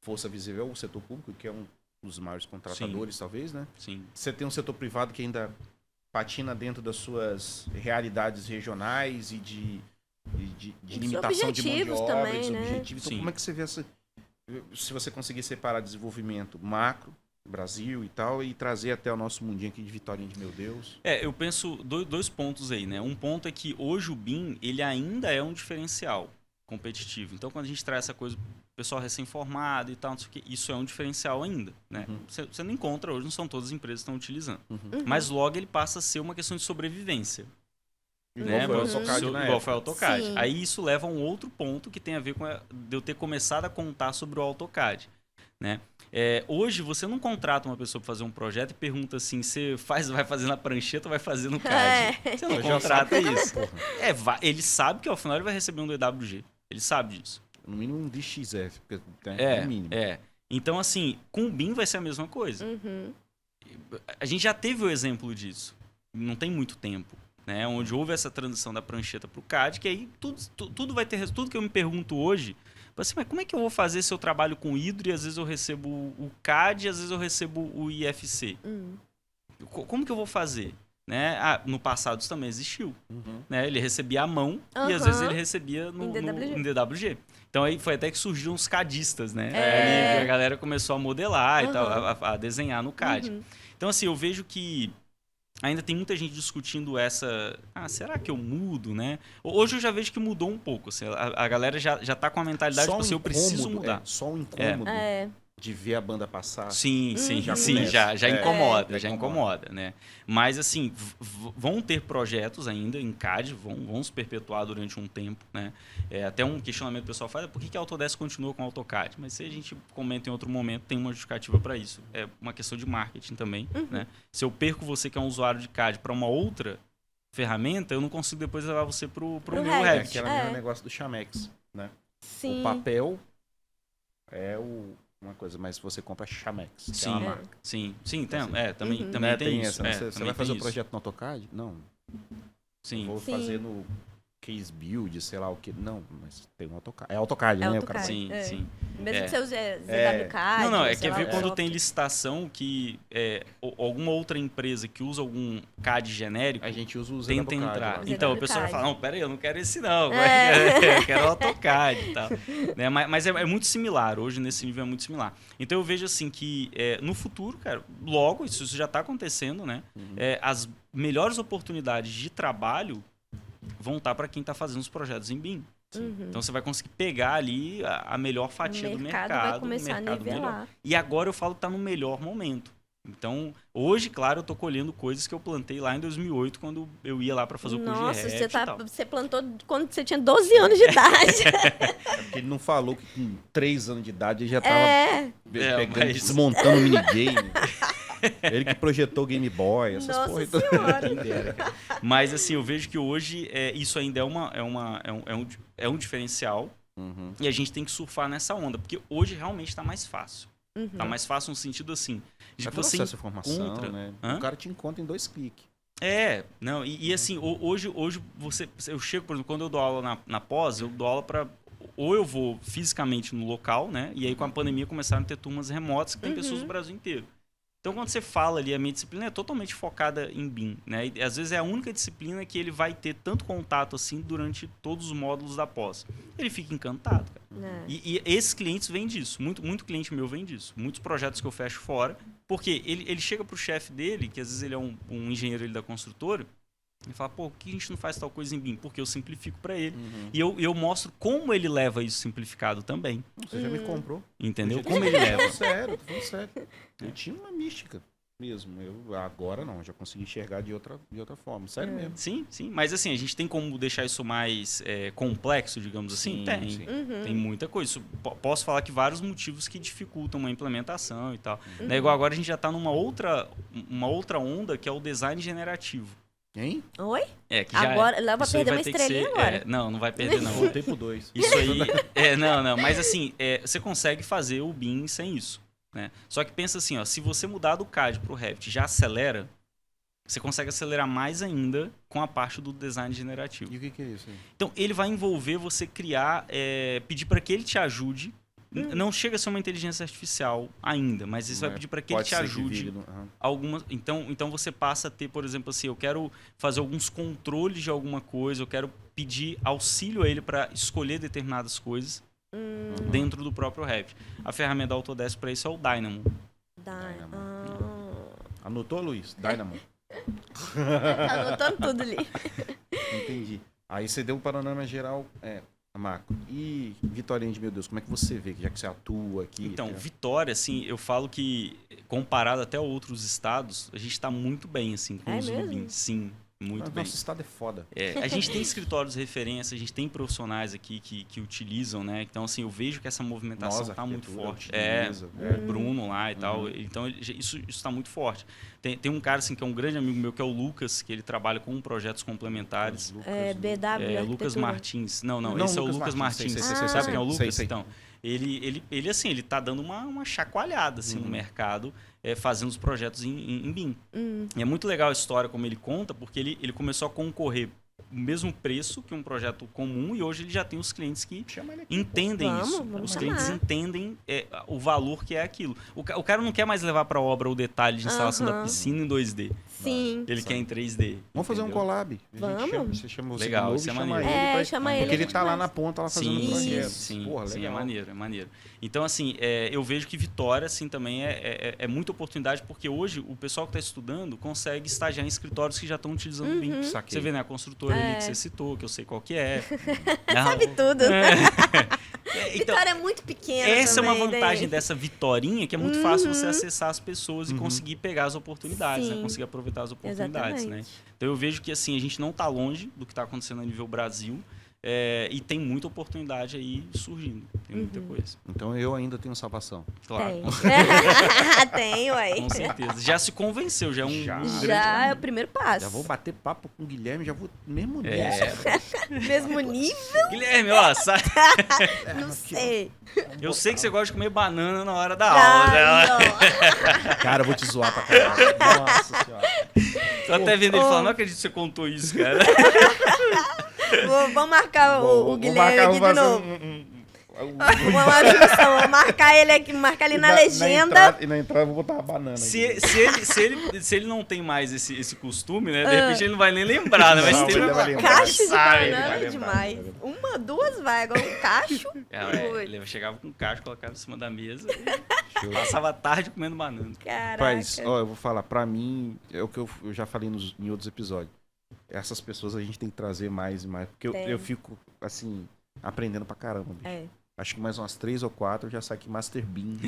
força visível, é o setor público, que é um dos maiores contratadores, talvez, né? Sim. Você tem um setor privado que ainda patina dentro das suas realidades regionais e de limitação de mão de obra, também, dos né? objetivos. Então, como é que você vê se você conseguir separar desenvolvimento macro, Brasil e tal, e trazer até o nosso mundinho aqui de Vitorinha de meu Deus? Eu penso dois pontos aí, né? Um ponto é que hoje o BIM, ele ainda é um diferencial competitivo. Então, quando a gente traz essa coisa, pessoal recém-formado e tal, não sei o que, isso é um diferencial ainda, né? Você não encontra hoje, não são todas as empresas que estão utilizando. Mas logo ele passa a ser uma questão de sobrevivência. Igual foi o AutoCAD na igual foi o época. AutoCAD. Sim. Aí isso leva a um outro ponto que tem a ver com de eu ter começado a contar sobre o AutoCAD, né? Hoje você não contrata uma pessoa para fazer um projeto e pergunta assim, você vai fazer na prancheta ou vai fazer no CAD? Você não contrata isso. Ele sabe que ao final ele vai receber um DWG. Ele sabe disso. No mínimo um DXF, porque no mínimo. Então, assim, com o BIM vai ser a mesma coisa. A gente já teve o exemplo disso. Não tem muito tempo. Né? Onde houve essa transição da prancheta para o CAD, que aí tudo vai ter... Tudo que eu me pergunto hoje, assim, mas como é que eu vou fazer se eu trabalho com Hydro e às vezes eu recebo o CAD e às vezes eu recebo o IFC? Como que eu vou fazer? Né? No passado isso também existiu. Né? Ele recebia à mão e às vezes ele recebia no DWG. Então aí foi até que surgiram os CADistas, né? Aí a galera começou a modelar e tal, a desenhar no CAD. Então assim, eu vejo que ainda tem muita gente discutindo será que eu mudo, né? Hoje eu já vejo que mudou um pouco. Assim, a galera já tá com a mentalidade de assim, eu preciso mudar. Só um incômodo de ver a banda passar. Sim, já incomoda, né? Mas assim, vão ter projetos ainda em CAD, vão se perpetuar durante um tempo, né? Até um questionamento que o pessoal faz, por que a Autodesk continua com o AutoCAD? Mas se a gente comenta em outro momento, tem uma justificativa para isso. É uma questão de marketing também, né? Se eu perco você que é um usuário de CAD para uma outra ferramenta, eu não consigo depois levar você pro meu Revit. Aquele mesmo negócio do Chamex, né? Sim. O papel é uma coisa, mas você compra Chamex, que é uma marca. Sim, também Né? tem isso. essa. Você vai fazer um projeto no AutoCAD? Não. Sim. Vou fazer no Case Build, sei lá o que. Não, mas tem um AutoCAD. É AutoCAD, né? O cara Sim. Mesmo que você use ZWCAD. Não, é que ver quando tem licitação que alguma outra empresa que usa algum CAD genérico, a gente usa o tenta ZWCAD. entrar. Lá. Então, a pessoa vai falar, não, peraí, eu não quero esse não. Eu quero AutoCAD e tal. Né? Mas é muito similar, hoje nesse nível é muito similar. Então eu vejo assim que no futuro, cara, logo, isso já está acontecendo, né? As melhores oportunidades de trabalho vão estar para quem está fazendo os projetos em BIM. Então você vai conseguir pegar ali a melhor fatia do mercado. Vai começar a nivelar. Melhor. E agora eu falo que está no melhor momento. Então, hoje, claro, eu tô colhendo coisas que eu plantei lá em 2008, quando eu ia lá para fazer o curso de Revit e tal. Você plantou quando você tinha 12 anos de idade. Porque ele não falou que com 3 anos de idade ele já tava desmontando o minigame. Ele que projetou o Game Boy, essas Nossa porra. Senhora. Mas assim, eu vejo que hoje isso ainda é um diferencial. E a gente tem que surfar nessa onda, porque hoje realmente está mais fácil. Tá mais fácil no sentido assim, de que você essa informação, né? O cara te encontra em 2 cliques. Não, e assim, hoje eu chego, por exemplo, quando eu dou aula na pós, eu dou aula para ou eu vou fisicamente no local, né? E aí com a pandemia começaram a ter turmas remotas que tem pessoas do Brasil inteiro. Então, quando você fala ali, a minha disciplina é totalmente focada em BIM, né? E, às vezes é a única disciplina que ele vai ter tanto contato assim durante todos os módulos da pós. Ele fica encantado, cara. E esses clientes vêm disso. Muito cliente meu vem disso. Muitos projetos que eu fecho fora. Porque ele chega pro chefe dele, que às vezes ele é um engenheiro da construtora, e fala, por que a gente não faz tal coisa em BIM? Porque eu simplifico para ele. E eu mostro como ele leva isso simplificado também. Você já me comprou. Entendeu? Como ele leva. Tô falando sério. Ele tinha uma mística. mesmo. Eu agora não, já consegui enxergar de outra forma. Sério mesmo. Sim, sim. Mas assim, a gente tem como deixar isso mais complexo, digamos assim? Sim, Tem. sim. Tem muita coisa. Posso falar que vários motivos que dificultam uma implementação e tal. Né? Igual agora a gente já está numa outra onda que é o design generativo. Hein? Oi? Que Agora, já, Léo vai isso aí perder uma ter que estrelinha ser, agora. não vai perder não. Voltei pro 2. Isso aí, não. Mas assim, você consegue fazer o BIM sem isso. Né? Só que pensa assim, ó, se você mudar do CAD para o Revit já acelera, você consegue acelerar mais ainda com a parte do design generativo. E o que é isso aí? Então, ele vai envolver você criar, pedir para que ele te ajude. Não chega a ser uma inteligência artificial ainda, mas isso vai pedir para que ele te ajude. Algumas. Então você passa a ter, por exemplo, assim, eu quero fazer alguns controles de alguma coisa, eu quero pedir auxílio a ele para escolher determinadas coisas dentro do próprio Revit. A ferramenta da Autodesk para isso é o Dynamo. Anotou, Luiz? Dynamo. Tá anotando tudo ali. Entendi. Aí você deu um panorama geral, Marco. E Vitória, meu Deus, como é que você vê, já que você atua aqui? Então, Vitória, assim, eu falo que, comparado até a outros estados, a gente está muito bem, assim, com os BIM. Sim, muito bem. Nosso estado é foda. A gente tem escritórios de referência, a gente tem profissionais aqui que utilizam, né? Então, assim, eu vejo que essa movimentação está muito forte. O Bruno lá e tal. Então, isso está muito forte. Tem um cara, assim, que é um grande amigo meu, que é o Lucas, que ele trabalha com projetos complementares. BW. Lucas Martins. Não, esse é o Lucas Martins. Sabe quem é o Lucas? Então, ele assim, ele tá dando uma chacoalhada, assim, no mercado, fazendo os projetos em BIM. E é muito legal a história como ele conta, porque ele começou a concorrer o mesmo preço que um projeto comum e hoje ele já tem os clientes que entendem isso. Os clientes entendem o valor que é aquilo. O cara não quer mais levar para a obra o detalhe de instalação da piscina em 2D. Sim. Ele quer em 3D. Vamos fazer um collab. Vamos. Você chama Legal, isso é maneiro. Chama ele. Porque ele tá lá na ponta, lá fazendo o projeto. Sim, Porra, sim, legal. é maneiro. Então, assim, eu vejo que Vitória, assim, também é muita oportunidade, porque hoje o pessoal que está estudando consegue estagiar em escritórios que já estão utilizando o BIM. Você vê, né, a construtora ali que você citou, que eu sei qual que é. Sabe tudo. Então, Vitória é muito pequena. essa também, é uma vantagem dessa Vitorinha, que é muito fácil você acessar as pessoas e conseguir pegar as oportunidades, né? Conseguir aproveitar as oportunidades, né? Então eu vejo que assim, a gente não está longe do que está acontecendo a nível Brasil. E tem muita oportunidade aí surgindo. Tem muita coisa. Então eu ainda tenho salvação. Claro. Tem, ué. Com certeza. Já se convenceu, já é um grande Já é o primeiro passo. Já vou bater papo com o Guilherme, já vou mesmo Mesmo nível? Guilherme, ó, sabe? Não sei. Eu sei que você gosta de comer banana na hora da aula. Né? Cara, eu vou te zoar pra caralho. Nossa senhora. Tô até vendo ele falando, não acredito que você contou isso, cara. Vamos marcar o Guilherme aqui de novo. Uma junção, vou marcar ele aqui, marcar ele na legenda. E na entrada eu vou botar uma banana. Se ele não tem mais esse costume, né? De repente ele não vai nem lembrar, né? Mas se ele vai lembrar. Cacho de banana é demais. Uma, duas vai, agora um cacho. Ele chegava com um cacho, colocava em cima da mesa e passava a tarde comendo banana. Caraca. Mas, eu vou falar, pra mim, é o que eu já falei em outros episódios. Essas pessoas a gente tem que trazer mais e mais. Porque eu fico, assim, aprendendo pra caramba, bicho. Acho que mais umas 3 ou 4 eu já saio aqui Master BIM.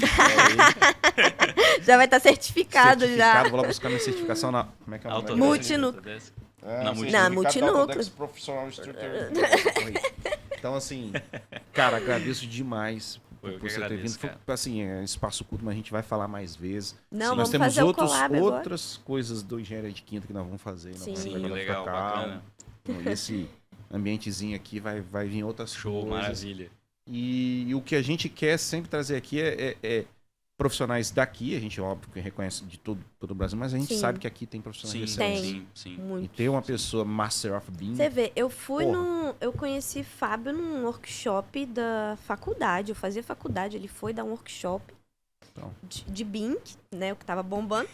Já vai estar certificado já. Vou lá buscar minha certificação na... Como é que é o nome? Multinúcleo. Na Multinúcleo. Profissional Instructor. Então, assim, cara, agradeço demais por você ter vindo. Foi, assim, espaço curto, mas a gente vai falar mais vezes. Não, nós vamos temos fazer outras coisas do Engenharia de Quinta que nós vamos fazer. Sim, legal, bacana. Então, esse ambientezinho aqui vai vir outras coisas. Maravilha. E o que a gente quer sempre trazer aqui é profissionais daqui, a gente, óbvio, que reconhece de todo o Brasil, mas a gente sabe que aqui tem profissionais de excelência. Sim. E ter uma pessoa Master of BIM... Você vê, eu conheci Fábio num workshop da faculdade, eu fazia faculdade, ele foi dar um workshop de BIM, né, o que tava bombando.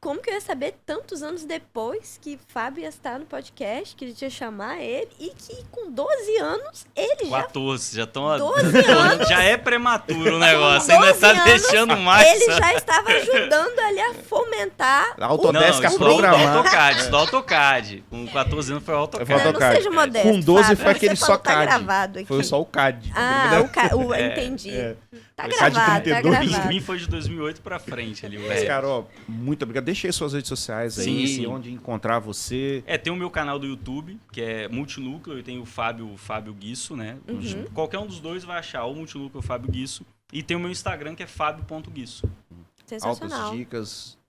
Como que eu ia saber tantos anos depois que Fábio ia estar no podcast, que a gente ia chamar ele, e que com 12 anos ele 14, já estão 12 anos. Já é prematuro o negócio, ainda tá deixando mais. Ele já estava ajudando ali a fomentar a Autodesk a programar. Isso do AutoCAD. Com 14 anos foi o AutoCAD. Não seja modesto, com 12 Fábio, foi aquele só CAD. Tá gravado aqui. Foi só o CAD. Entendi. Tá Esse gravado, tá 32. gravado. Bim foi de 2008 pra frente ali, o Mas, rap. Carol, muito obrigado. Deixa aí suas redes sociais aí, Sim. onde encontrar você. Tem o meu canal do YouTube, que é Multinúcleo, e tem o Fábio Guiço, né? Qualquer um dos dois vai achar, ou Multinúcleo ou Fábio Guiço. E tem o meu Instagram, que é fábio.guiço. Sensacional. Altas dicas.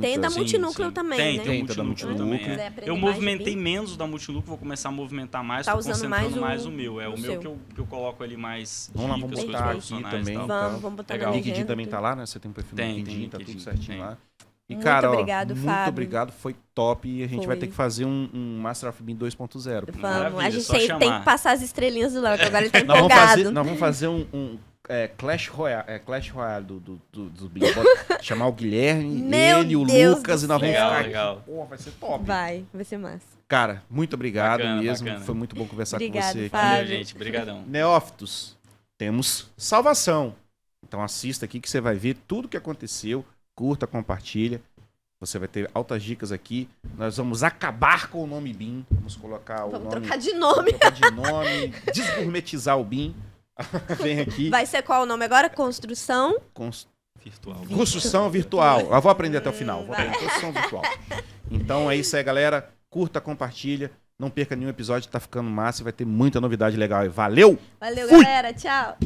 Tem da Sim, Multinúcleo sim. também, Tem, né? tem Tem o da Multinúcleo Multinúcleo. também. Quiser aprender Eu mais de movimentei BIM. menos da Multinúcleo, vou começar a movimentar mais, Tá tô usando concentrando mais mais o- o meu. É o o meu seu. que eu coloco ali mais Vamos lá, vamos dicas, botar coisas aqui profissionais também. e tal. Vamos botar Legal. na O LinkedIn legenda. também tá lá, né? Você tem um perfil Tem, no LinkedIn, tem tá tudo LinkedIn, certinho tem. lá. E, Muito cara, obrigado, muito Fábio. obrigado, foi top. E a gente vai Foi. ter que fazer um Master of Bean 2.0. Vamos. Maravilha, A gente só tem chamar. que passar as estrelinhas do Léo, que agora ele tá Nós empolgado. vamos fazer um Clash Royale do Bean. Bora chamar o Guilherme, Meu ele, o Deus Lucas, do e nós vamos céu. ficar Legal. aqui. Pô, vai ser top. Vai ser massa. Cara, muito obrigado Bacana, mesmo. bacana. Foi muito bom conversar com Obrigado, você. Fábio. Valeu, gente. Obrigadão. Neófitos, temos salvação. Então assista aqui que você vai ver tudo o que aconteceu. Curta, compartilha. Você vai ter altas dicas aqui. Nós vamos acabar com o nome BIM. Vamos colocar o Vamos nome. trocar de nome. Trocar de nome. Desgourmetizar o BIM. Vem aqui. Vai ser qual o nome agora? Construção. Virtual. Construção virtual. Eu vou aprender até o final. Vou Vai. aprender construção virtual. Então é isso aí, galera. Curta, compartilha. Não perca nenhum episódio. Tá ficando massa e vai ter muita novidade legal aí. Valeu! Valeu, Fui. galera. Tchau.